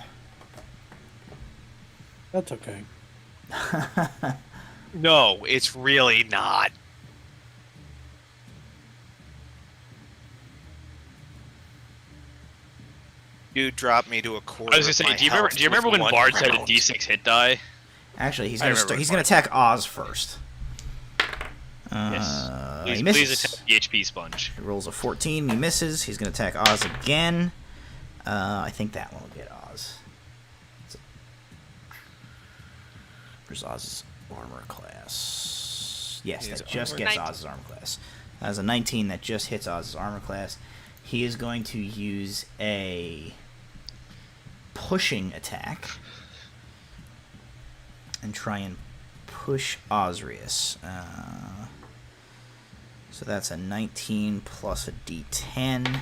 That's okay. No, it's really not. You dropped me to a quarter. I was gonna say, do you remember when Bards had a D6 hit die? Actually, he's I gonna remember he's gonna Bards. attack Oz first. Yes. He Please misses. attack the HP sponge. He rolls a 14. He misses. He's gonna attack Oz again. I think that one will get Oz. Where's Oz's armor class? Yes, His that just armor- gets 19. Oz's armor class. That's a 19 that just hits Oz's armor class. He is going to use a pushing attack and try and push Osrius. So that's a 19 plus a d10.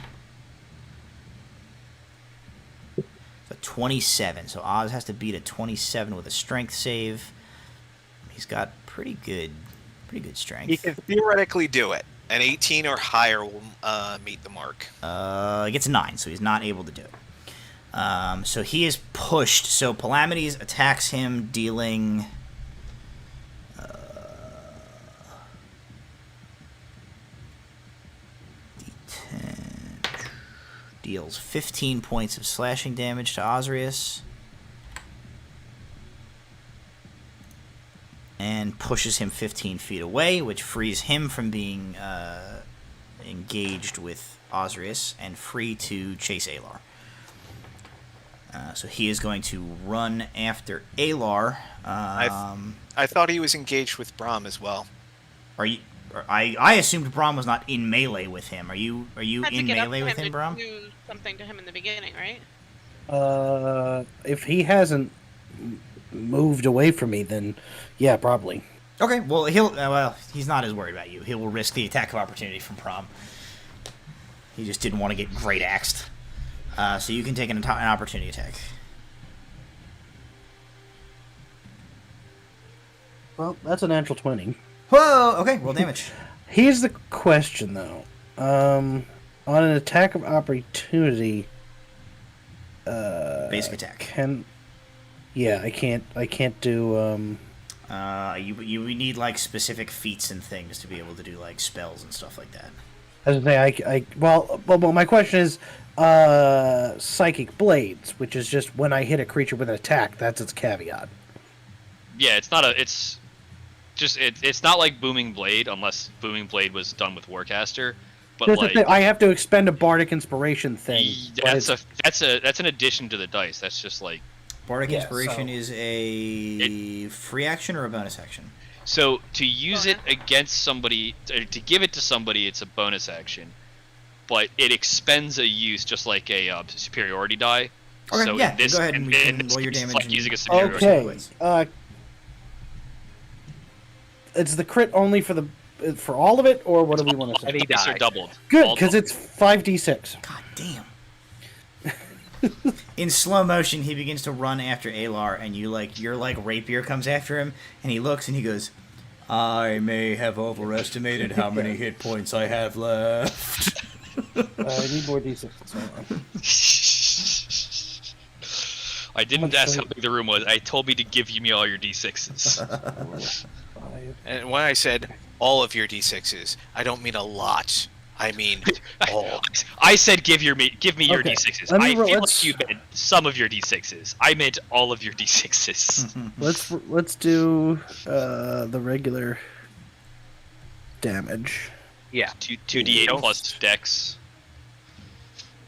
So 27. So Oz has to beat a 27 with a strength save. He's got pretty good strength. He can theoretically do it. An 18 or higher will meet the mark. He gets a 9, so he's not able to do it. So he is pushed. So Palamides attacks him, dealing D10. Deals 15 points of slashing damage to Osrius. And pushes him 15 feet away, which frees him from being engaged with Osrius and free to chase Alar. So he is going to run after Alar. I thought he was engaged with Brahm as well. Are you? I assumed Brahm was not in melee with him. Are you Had to in get up melee to with him, to Brahm? do something to him in the beginning, right? If he hasn't moved away from me, then yeah, probably. Okay, well he's not as worried about you. He will risk the attack of opportunity from Brahm. He just didn't want to get great axed. So you can take an opportunity attack. Well, that's a natural 20. Whoa! Okay, roll damage. Here's the question, though. On an attack of opportunity, Basic attack. I can't do. You need like specific feats and things to be able to do like spells and stuff like that. As I say, well, my question is, psychic blades, which is just when I hit a creature with an attack. That's its caveat. Yeah, it's not a. It's not like Booming Blade, unless Booming Blade was done with Warcaster. But That's the like, thing, I have to expend a bardic inspiration thing. but that's an addition to the dice. That's just like. Bardic Yeah, Inspiration so- is a free action or a bonus action? So to use it against somebody, to give it to somebody, it's a bonus action, but it expends a use just like a superiority die. Okay, so yeah, in this, go ahead and you in can this roll your case, it's damage like and- using a superiority. Okay. It's the crit only for all of it, or what do we want to say? Any Dice are die. doubled. Good, All because doubled. it's 5d6. God damn. In slow motion, he begins to run after Alar, and your rapier comes after him, and he looks and he goes, "I may have overestimated how many hit points I have left." I need more d6. I didn't much ask so- how big the room was. I told me to give me all your d6s. And when I said all of your d6s, I don't mean a lot. I mean all. I said give me your Okay, d6s. let me I roll- feel let's- like you meant some of your d6s. I meant all of your d6s. Let's do the regular damage. Yeah. 2d8 Don't- plus dex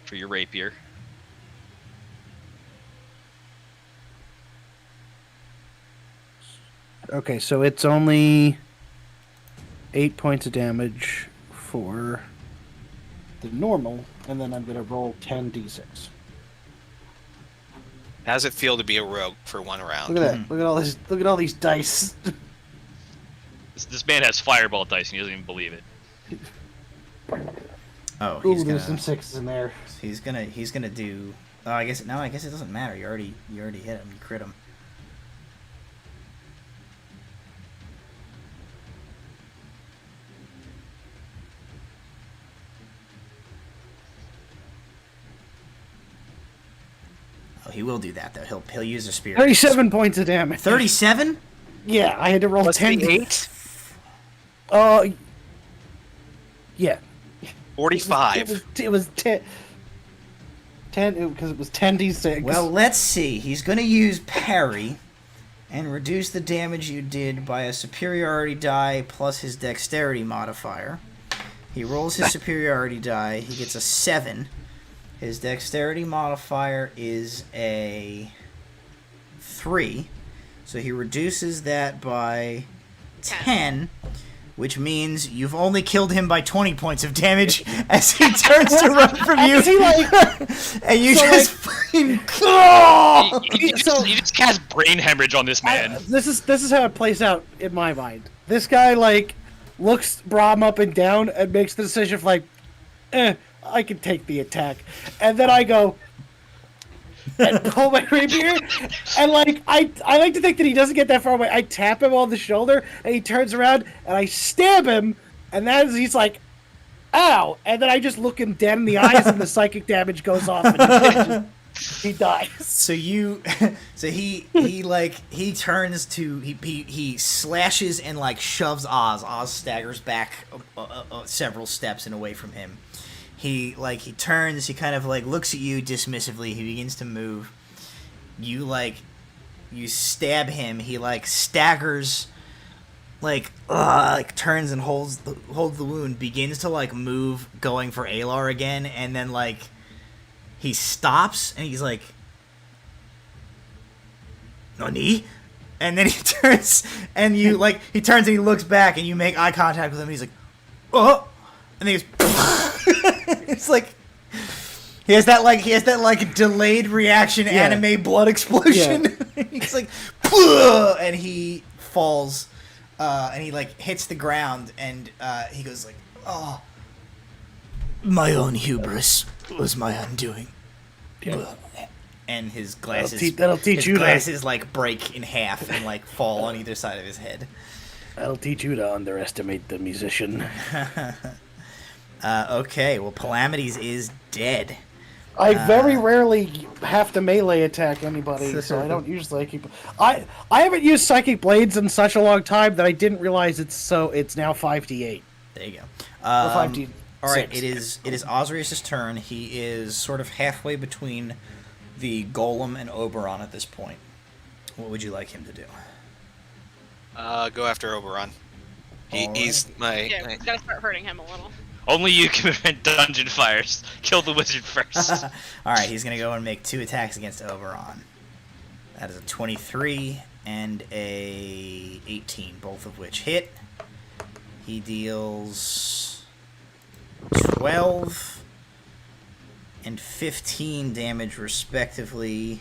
for your rapier. Okay, so it's only 8 points of damage for the normal, and then I'm gonna roll 10d6. How's it feel to be a rogue for one round? Look at that! Look at all this! Look at all these dice. This man has fireball dice and he doesn't even believe it. Oh, Ooh, he's there's some gonna sixes in there. he's gonna do. Oh, I guess it doesn't matter. You already hit him. You crit him. Oh, he will do that though. He'll use a spirit. 37 points of damage. 37? Yeah, I had to roll What's 10. the 8? Yeah. 45. It was 10. 10 because it was 10d6. Well, let's see. He's going to use parry and reduce the damage you did by a superiority die plus his dexterity modifier. He rolls his superiority die. He gets a 7. His dexterity modifier is a 3. So he reduces that by 10, which means you've only killed him by 20 points of damage as he turns to run from you. Is he like, and you so just fucking... You just cast brain hemorrhage on this man. this is how it plays out in my mind. This guy like looks Brahm up and down and makes the decision of like, I can take the attack, and then I go and pull my rapier, and like I like to think that he doesn't get that far away. I tap him on the shoulder, and he turns around, and I stab him, and then he's like, "Ow!" And then I just look him dead in the eyes, and the psychic damage goes off, and he dies. So he turns to he slashes and like shoves Oz. Oz staggers back several steps and away from him. He turns. He kind of like looks at you dismissively. He begins to move. You stab him. He like staggers, like turns and holds the wound. Begins to like move, going for Alar again, and then like. He stops and he's like, "Nani?" And then he turns and you like he turns and he looks back and you make eye contact with him. And he's like, "Oh!" And then he goes, it's like he has that delayed reaction anime blood explosion. Yeah. He's like, and he falls, and he like hits the ground and he goes like, "Oh, my own hubris was my undoing." Yeah. And his glasses that'll teach his you glasses like break in half and like fall on either side of his head. That'll teach you to underestimate the musician. Okay, well, Palamides is dead. I very rarely have to melee attack anybody, so I don't usually keep. I haven't used psychic blades in such a long time that I didn't realize it's now 5d8. There you go. 5d. All right, it is Osrius' turn. He is sort of halfway between the Golem and Oberon at this point. What would you like him to do? Go after Oberon. He's my... Yeah, we gotta start hurting him a little. Only you can prevent dungeon fires. Kill the wizard first. Alright, he's going to go and make 2 attacks against Oberon. That is a 23 and a 18, both of which hit. He deals 12 and 15 damage respectively,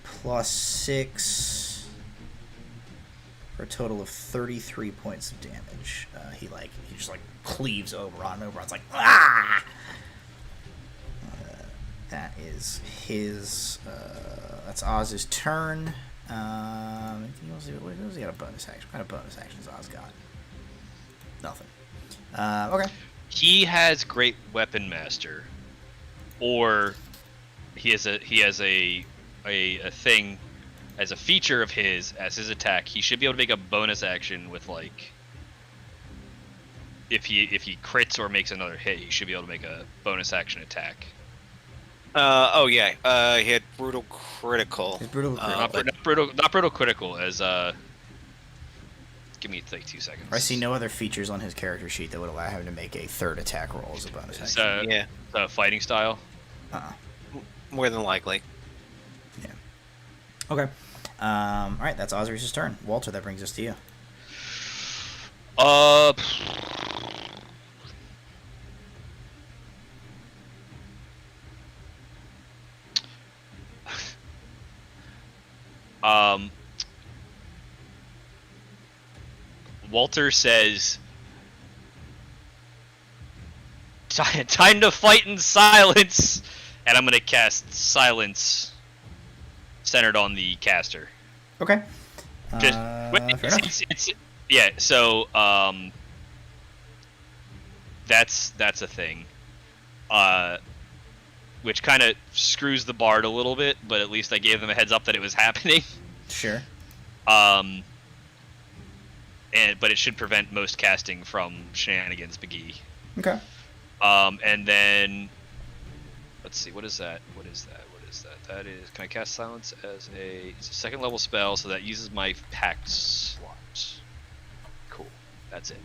plus 6 for a total of 33 points of damage. He just cleaves Oberon. Oberon's like, ah! That is his. That's Oz's turn. Anything else? What else he got a bonus action? What kind of bonus actions Oz got? Nothing. Okay. He has Great Weapon Master, or he has a thing as a feature of his as his attack. He should be able to make a bonus action with like if he crits or makes another hit, he should be able to make a bonus action attack. He had brutal critical. Brutal critical. Not brutal critical as Give me like 2 seconds. I see no other features on his character sheet that would allow him to make a third attack roll as a bonus action. Fighting style. More than likely. Yeah. Okay. All right, that's Osrius' turn. Walter, that brings us to you. Walter says, time to fight in silence, and I'm going to cast silence centered on the caster. Okay. That's a thing. which kind of screws the bard a little bit, but at least I gave them a heads up that it was happening. Sure. But it should prevent most casting from shenanigans, McGee. Okay. And then let's see, what is that? That is, can I cast silence as it's a second level spell, so that uses my pact slot. Cool, that's it.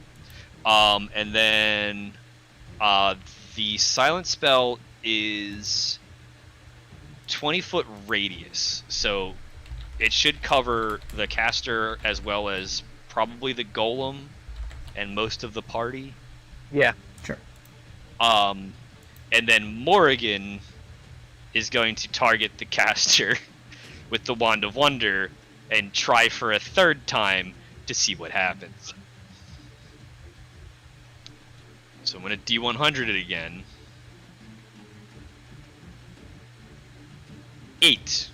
And then the silence spell is 20-foot radius, so it should cover the caster as well as probably the golem and most of the party. Yeah. Sure. And then Morrigan is going to target the caster with the Wand of Wonder and try for a third time to see what happens. So I'm going to D100 it again. 8.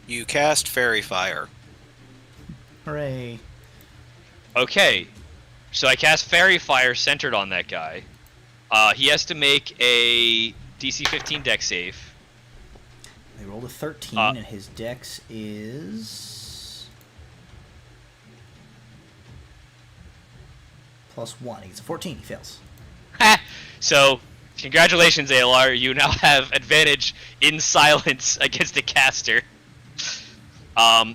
You cast Fairy Fire. Hooray. Okay, so I cast Fairy Fire centered on that guy. He has to make a DC 15 dex save. They rolled a 13, and his dex is +1. He's a 14. He fails. So, congratulations, ALR. You now have advantage in silence against the caster.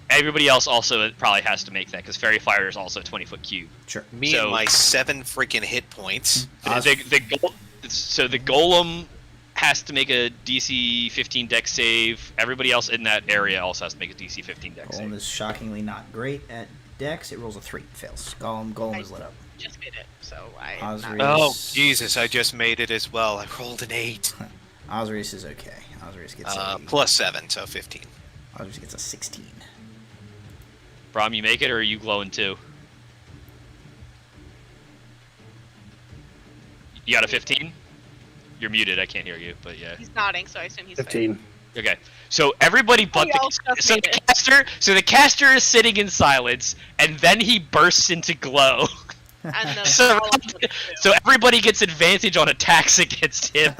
Everybody else also probably has to make that, because Fairy Fire is also a 20-foot cube. Sure. Me and my 7 freaking hit points. So the golem has to make a DC 15 dex save. Everybody else in that area also has to make a DC 15 dex Golem save. is shockingly not great at dex. It rolls a 3. Fails. Golem is lit up. Just made it, so I. Osrius, Oh, Jesus, I just made it as well. I rolled an 8. Osrius is okay. Osrius gets a +7, so 15. Osrius gets a 16. Brom, you make it, or are you glowing too? You got a 15? You're muted. I can't hear you, but yeah. He's nodding, so I assume he's 15. Okay. So everybody but the caster is sitting in silence, and then he bursts into glow. And the So, golem would too. so everybody gets advantage on attacks against him.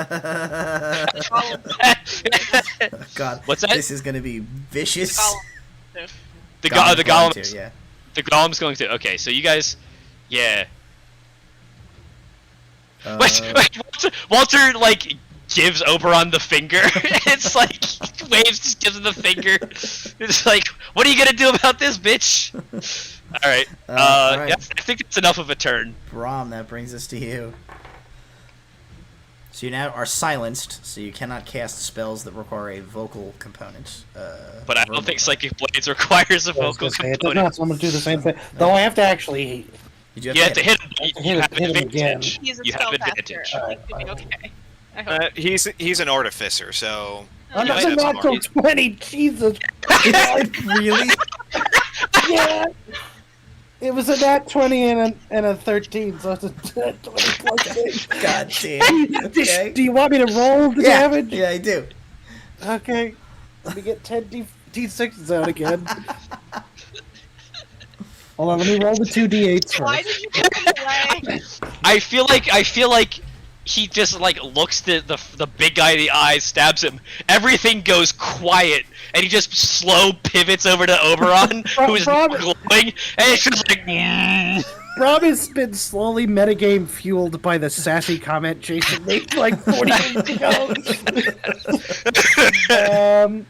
God, What's that? this is gonna be vicious. The Golem's golem, going to, yeah. the golem's going to. Okay, so you guys, yeah. Uh, Walter like gives Oberon the finger. It's like waves, just gives him the finger. It's like, what are you gonna do about this, bitch? All right. all right. Yeah, I think it's enough of a turn. Brom, that brings us to you. So you now are silenced, so you cannot cast spells that require a vocal component. But I don't think Psychic Blades requires a vocal It does component. not. So I'm gonna do the same thing. Though I have to actually. You do You have to hit him. hit You him- have hit him again. advantage. He's a You have spellcaster. advantage. I think he'll be okay. I hope. He's an artificer, so I'm Yeah, not that's a natural smart. 20. Jesus. Really? Yeah. It was a nat 20 and a 13, so it's a 20 plus 8. God damn. Okay. Do you want me to roll the Yeah, damage? yeah, I do. Okay. Let me get 10 D6s out again. Hold on, let me roll the 2d8s Why first. did you put him away? I feel like he just like looks the big guy in the eyes, stabs him. Everything goes quiet, and he just slow pivots over to Oberon, who is Rob- glowing, and it's just like. Rob has been slowly metagame fueled by the sassy comment Jason made like 40 minutes ago.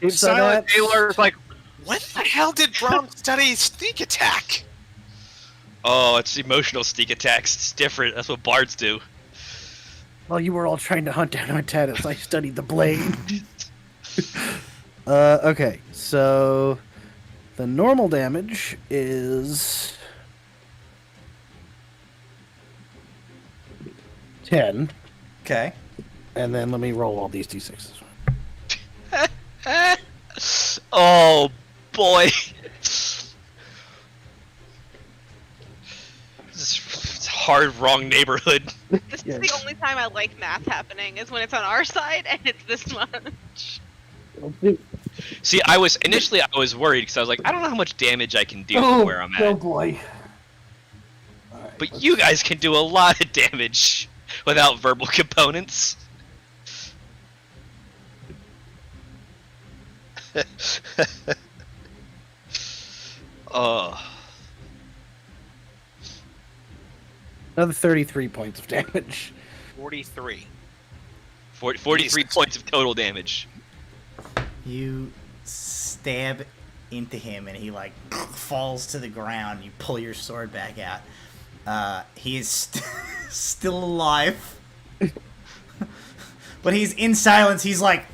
So Silent that's- Taylor is like, when the hell did Brom study sneak attack? Oh, it's emotional sneak attacks. It's different. That's what bards do. While you were all trying to hunt down Artanis, I studied the blade. Okay, so the normal damage is 10, Okay. and then let me roll all these d6s. Oh boy. It's hard, wrong neighborhood. This is the only time I like math happening is when it's on our side and it's this much. See, I was worried because I was like, I don't know how much damage I can do from where I'm Oh at. boy. But you guys can do a lot of damage without verbal components. Oh, Another 33 points of damage. 43. 43 Jesus. points of total damage. You stab into him, and he like falls to the ground. You pull your sword back out. He is still alive, but he's in silence. He's like,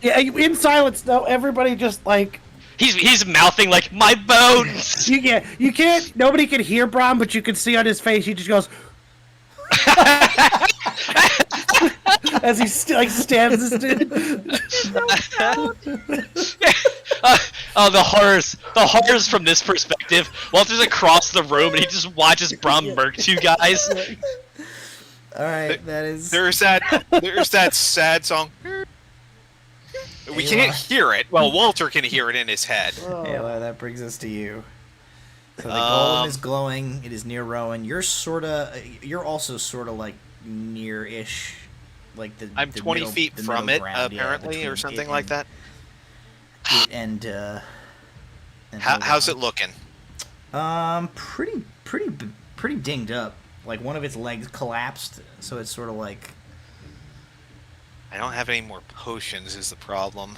Yeah, in silence though, everybody just like He's mouthing like my bones. you can't. Nobody can hear Braun, but you can see on his face he just goes as he stabs this dude. The horrors from this perspective. Walter's across the room and he just watches Brom murk two guys. all right, that is. There's that sad song. We can't hear it. Well, Walter can hear it in his head. Ayla, that brings us to you. So the golem is glowing. It is near Rowan. You're also sorta like near-ish, like the. I'm the 20 middle- feet the from middle it, ground, apparently, between or something it like that. and How's it looking? pretty dinged up. Like one of its legs collapsed, so it's sort of like. I don't have any more potions is the problem.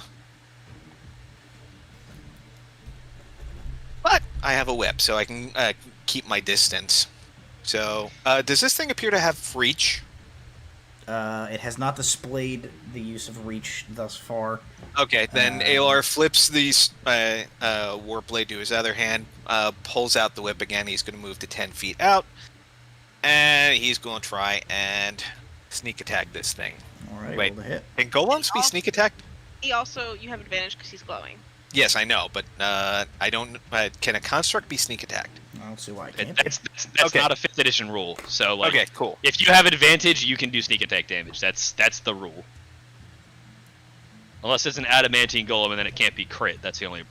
But I have a whip, so I can keep my distance. So, does this thing appear to have reach? It has not displayed the use of reach thus far. Okay, then Alar flips the warp blade to his other hand, pulls out the whip again. He's going to move to 10 feet out, and he's going to try and sneak attack this thing. All right, Wait. roll the hit. Can golems be sneak attacked? You have advantage because he's glowing. Yes, I know, but I don't. Can a construct be sneak attacked? I don't see why it can't be. That's Okay. not a 5th edition rule. So like, Okay, cool. if you have advantage, you can do sneak attack damage. That's the rule. Unless it's an adamantine golem, and then it can't be crit. That's the only.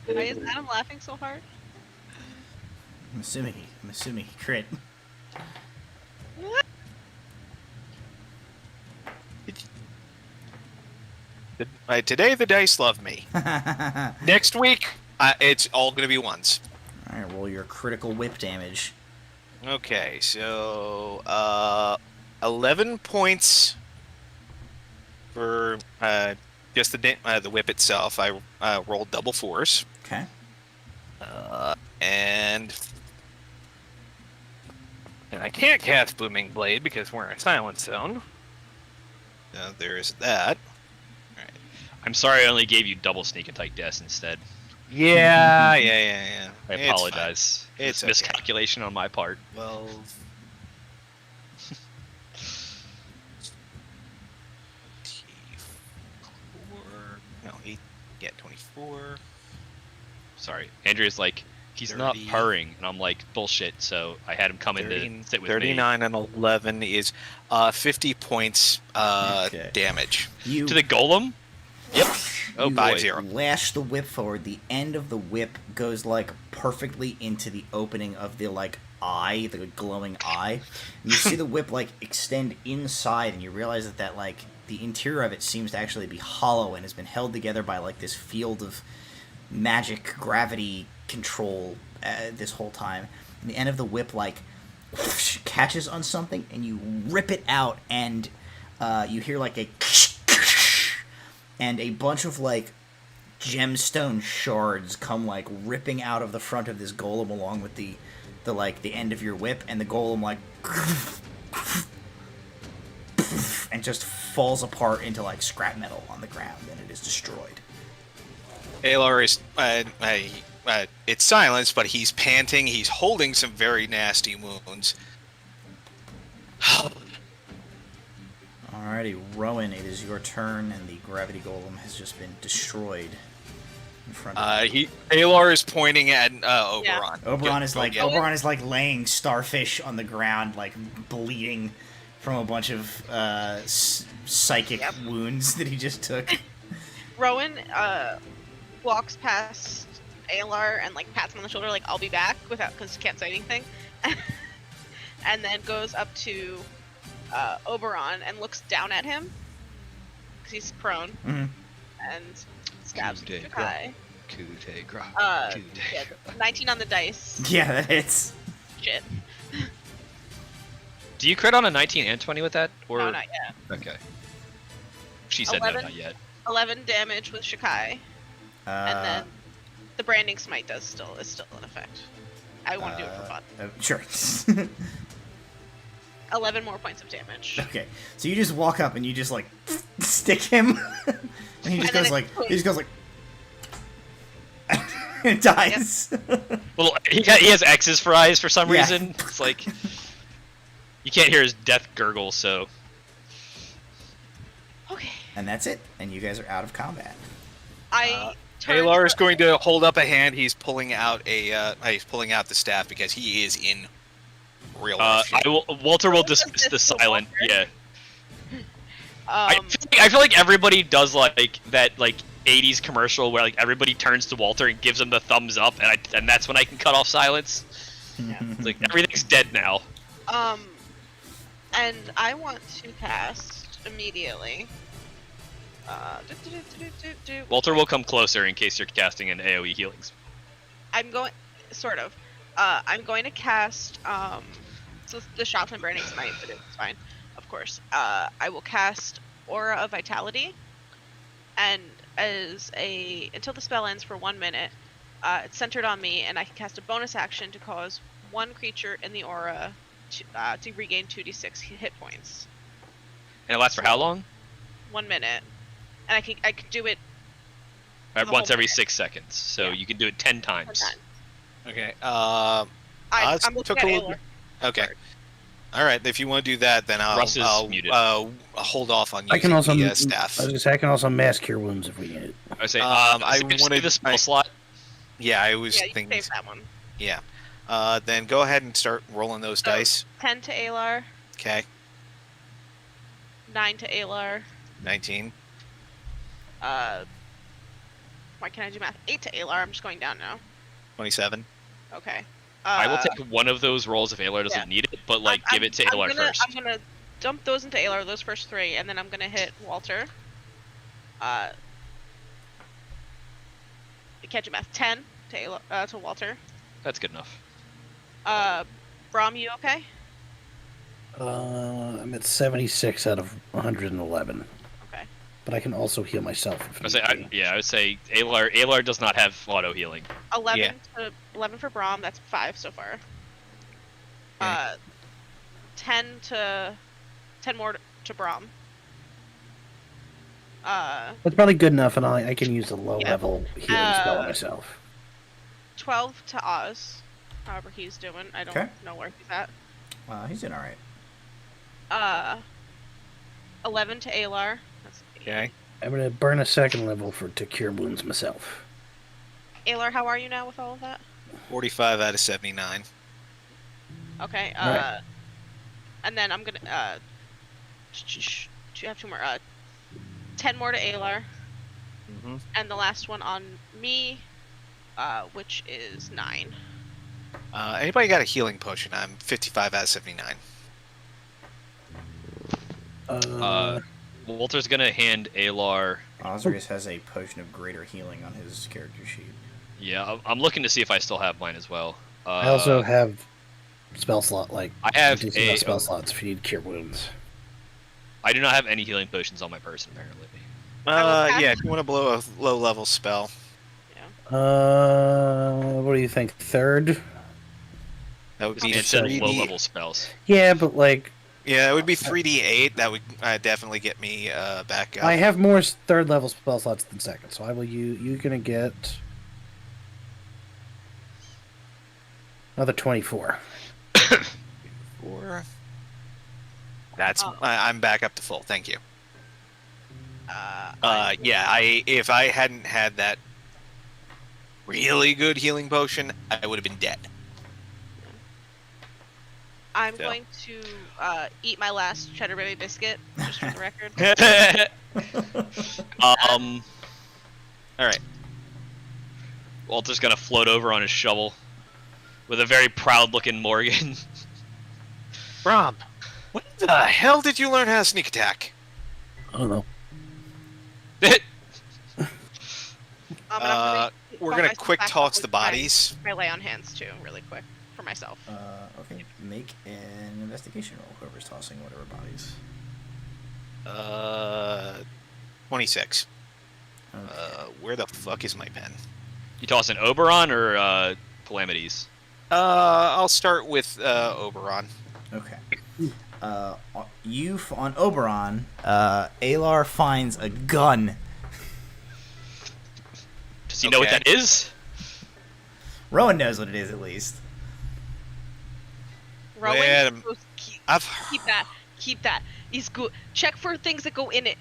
Why is Adam laughing so hard? I'm assuming he crit. Today the dice love me. Next week, it's all going to be ones. All right, roll your critical whip damage. Okay, so 11 points for just the whip itself. I rolled double fours, Okay. and I can't cast Booming Blade because we're in a silent zone. There is that. I'm sorry, I only gave you double sneak attack deaths instead. Yeah. I It's fine. apologize. It's okay. miscalculation on my part. 12. No, 8. Yeah, 24. Sorry, Andrea's like, he's not 30. purring, and I'm like, bullshit. So I had him come in to sit with 39 and 11 is 50 points Okay. damage. You me. To the golem. Yep. Oh, you 5-0. lash the whip forward. The end of the whip goes like perfectly into the opening of the like eye, the glowing eye. And you see the whip like extend inside, and you realize that like the interior of it seems to actually be hollow and has been held together by like this field of magic gravity control this whole time. And the end of the whip like catches on something, and you rip it out, and you hear like a and a bunch of like gemstone shards come like ripping out of the front of this golem along with the end of your whip, and the golem like and just falls apart into like scrap metal on the ground, and it is destroyed. Alar is it's silenced, but he's panting. He's holding some very nasty wounds. Alrighty, Rowan, it is your turn, and the gravity golem has just been destroyed in front of you. Alar is pointing at Oberon. Yeah. Oberon is Go like get it. Oberon is like laying starfish on the ground, like bleeding from a bunch of psychic wounds that he just took. Rowan walks past Alar and like pats him on the shoulder, like I'll be back, without because he can't say anything, and then goes up to Oberon and looks down at him because he's prone and stabs him. High. Coup de grace. Yeah, 19 on the dice. Yeah, that hits. Shit. Do you crit on a 19 and 20 with that? Or... No, not yet. Okay. She said 11? no, not yet. 11 damage with Shikai, and then the branding smite is still in effect. I want to do it for fun. Sure. 11 more points of damage. Okay, so you just walk up and you just like stick him, and he just goes like and dies. Well, he has X's for eyes for some Yeah. reason. It's like you can't hear his death gurgle, so Okay. And that's it. And you guys are out of combat. I turn Alar to- is going to hold up a hand. He's pulling out the staff because he is in real life. Walter will Does dismiss this the for silent. Walter? Yeah. I feel like everybody does like that 80s commercial where like everybody turns to Walter and gives him the thumbs up, and that's when I can cut off silence. It's like everything's dead now. And I want to cast immediately. Walter will come closer in case you're casting an AoE healings. I'm going, sort of. I'm going to cast, so the shots and burning smite, but it's fine, of course. I will cast Aura of Vitality, and until the spell ends for 1 minute, it's centered on me, and I can cast a bonus action to cause one creature in the aura to regain 2d6 hit points. And it lasts for how long? 1 minute. And I can do it the Once whole every minute. 6 seconds. So Yeah. you can do it 10 10 times. times. Okay. I'm looking took at a little. Alar. Okay. All right. If you want to do that, then Russ is I'll muted. hold off on I using can also the staff. I was gonna say I can also mass cure wounds if we need it. I would say, I save wanted- the spell slot. Yeah, I was Yeah, you can thinking. save that one. Yeah. Then go ahead and start rolling those So- dice. 10 to Alar, Okay. 9 to Alar, 19. why can't I do math? 8 to Alar, I'm just going down now. 27. Okay. I will take one of those rolls if Alar doesn't yeah. need it, but give it to Alar first. I'm gonna dump those into Alar, those first 3, and then I'm gonna hit Walter. I can't do math. 10 to Alar, to Walter. That's good enough. Brom, you okay? I'm at 76 out of 111, Okay. but I can also heal myself. If need be. I would say Alar does not have auto healing. 11 for Brom, that's 5 so far. Okay. 10 more to Brom. That's probably good enough, and I can use the low Yeah. level healing spell on myself. 12 to Oz. However he's doing. I don't Okay. know where he's at. He's doing all right. 11 to Alar. That's Okay. I'm gonna burn a second level to cure wounds myself. Alar, how are you now with all of that? 45 out of 79. Okay. Right. And then I'm gonna you have 2 more. 10 more to Alar, Mm-hmm. and the last one on me, which is 9. Anybody got a healing potion? I'm 55 out of 79. Walter's gonna hand Alar. Osrius has a potion of greater healing on his character sheet. Yeah, I'm looking to see if I still have mine as well. I also have spell slot I have decent amount of spell slots if you need cure wounds. I do not have any healing potions on my person apparently. Yeah, if you want to blow a low level spell. What do you think? Third? That would be It said 3D. low level spells. Yeah, but like Yeah, it would be 3d8. That would definitely get me back up. I have more third level spell slots than second, so I will. You're gonna get another 24. 4. That's Oh. I'm back up to full. Thank you. I'm If I hadn't had that really good healing potion, I would have been dead. I'm So. going to eat my last cheddar berry biscuit, just for the record. All right. Walter's gonna float over on his shovel with a very proud-looking Morgan. Rob, when the hell did you learn how to sneak attack? I don't know. And I'm gonna We're bump gonna myself quick back toss up the with my- bodies. My lay on hands too, really quick for myself. Okay, make an investigation roll. Whoever's tossing whatever bodies. 26. Okay. Where the fuck is my pen? You tossing Oberon or Calamities? I'll start with Oberon. Okay. On Oberon, Alar finds a gun. Does he know what Okay. that is? Rowan knows what it is, at least. Rowan, Wait a m- keep I've that. Keep that. He's good. Check for things that go in it.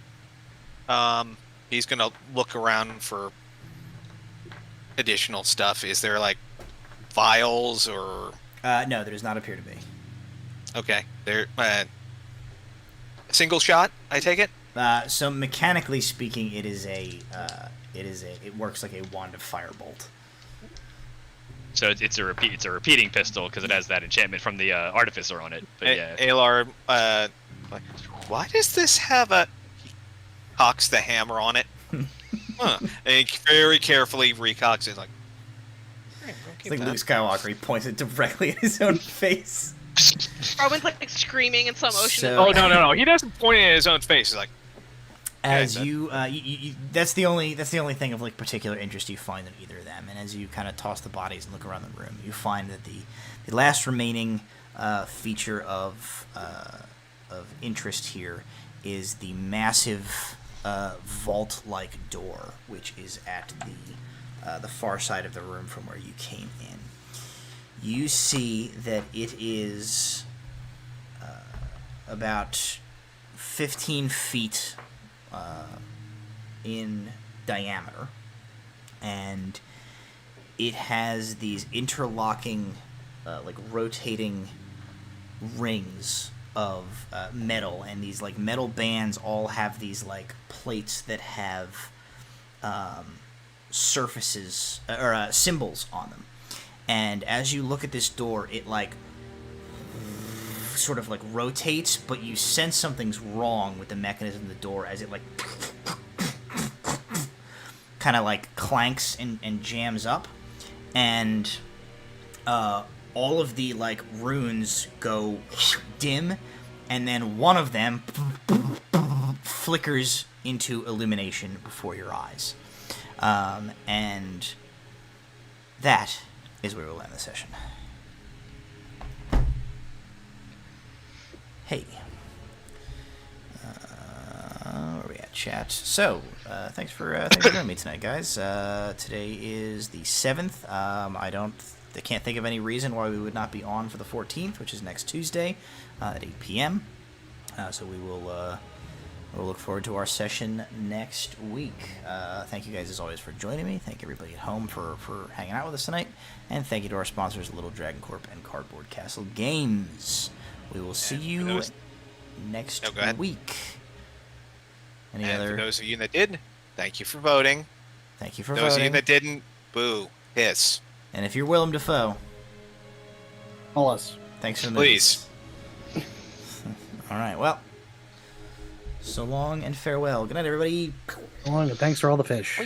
he's gonna look around for additional stuff. Is there like vials or No, there does not appear to be. okay? There single shot. I take it. So mechanically speaking, it works like a wand of firebolt. So it's a repeating pistol because it has that enchantment from the artificer on it. But yeah, Alar, like, why does this have a? He cocks the hammer on it. Huh. And he very carefully recocks it. Like, "Hey, we'll It's keep like that." Luke Skywalker. He points it directly at his own face. Rowan's like screaming in slow motion. So- Oh no! He doesn't point it at his own face. He's like, As Okay, you that's the only thing of like particular interest you find in either of them. And as you kind of toss the bodies and look around the room, you find that the last remaining feature of interest here is the massive vault-like door, which is at the far side of the room from where you came in. You see that it is about 15 feet in diameter, and it has these interlocking, like rotating rings of metal, and these like metal bands all have these like plates that have surfaces or symbols on them. And as you look at this door, it like sort of like rotates, but you sense something's wrong with the mechanism of the door as it like kind of like clanks and jams up, and all of the like runes go dim, and then one of them flickers into illumination before your eyes, and that is where we'll end the session. Hey. Where are we at, chat? So, thanks for joining me tonight, guys. Today is the 7th. I can't think of any reason why we would not be on for the 14th, which is next Tuesday at 8 p.m. So we'll look forward to our session next week. Thank you guys, as always, for joining me. Thank everybody at home for hanging out with us tonight. And thank you to our sponsors, Little Dragon Corp and Cardboard Castle Games. We will see you next week. and for those of you that did, thank you for voting. Thank you for Those of you voting. that didn't, boo, hiss. And if you're Willem Dafoe, Call us. thanks for the Please. movies. All right, well, so long and farewell. Good night, everybody. So long, and thanks for all the fish.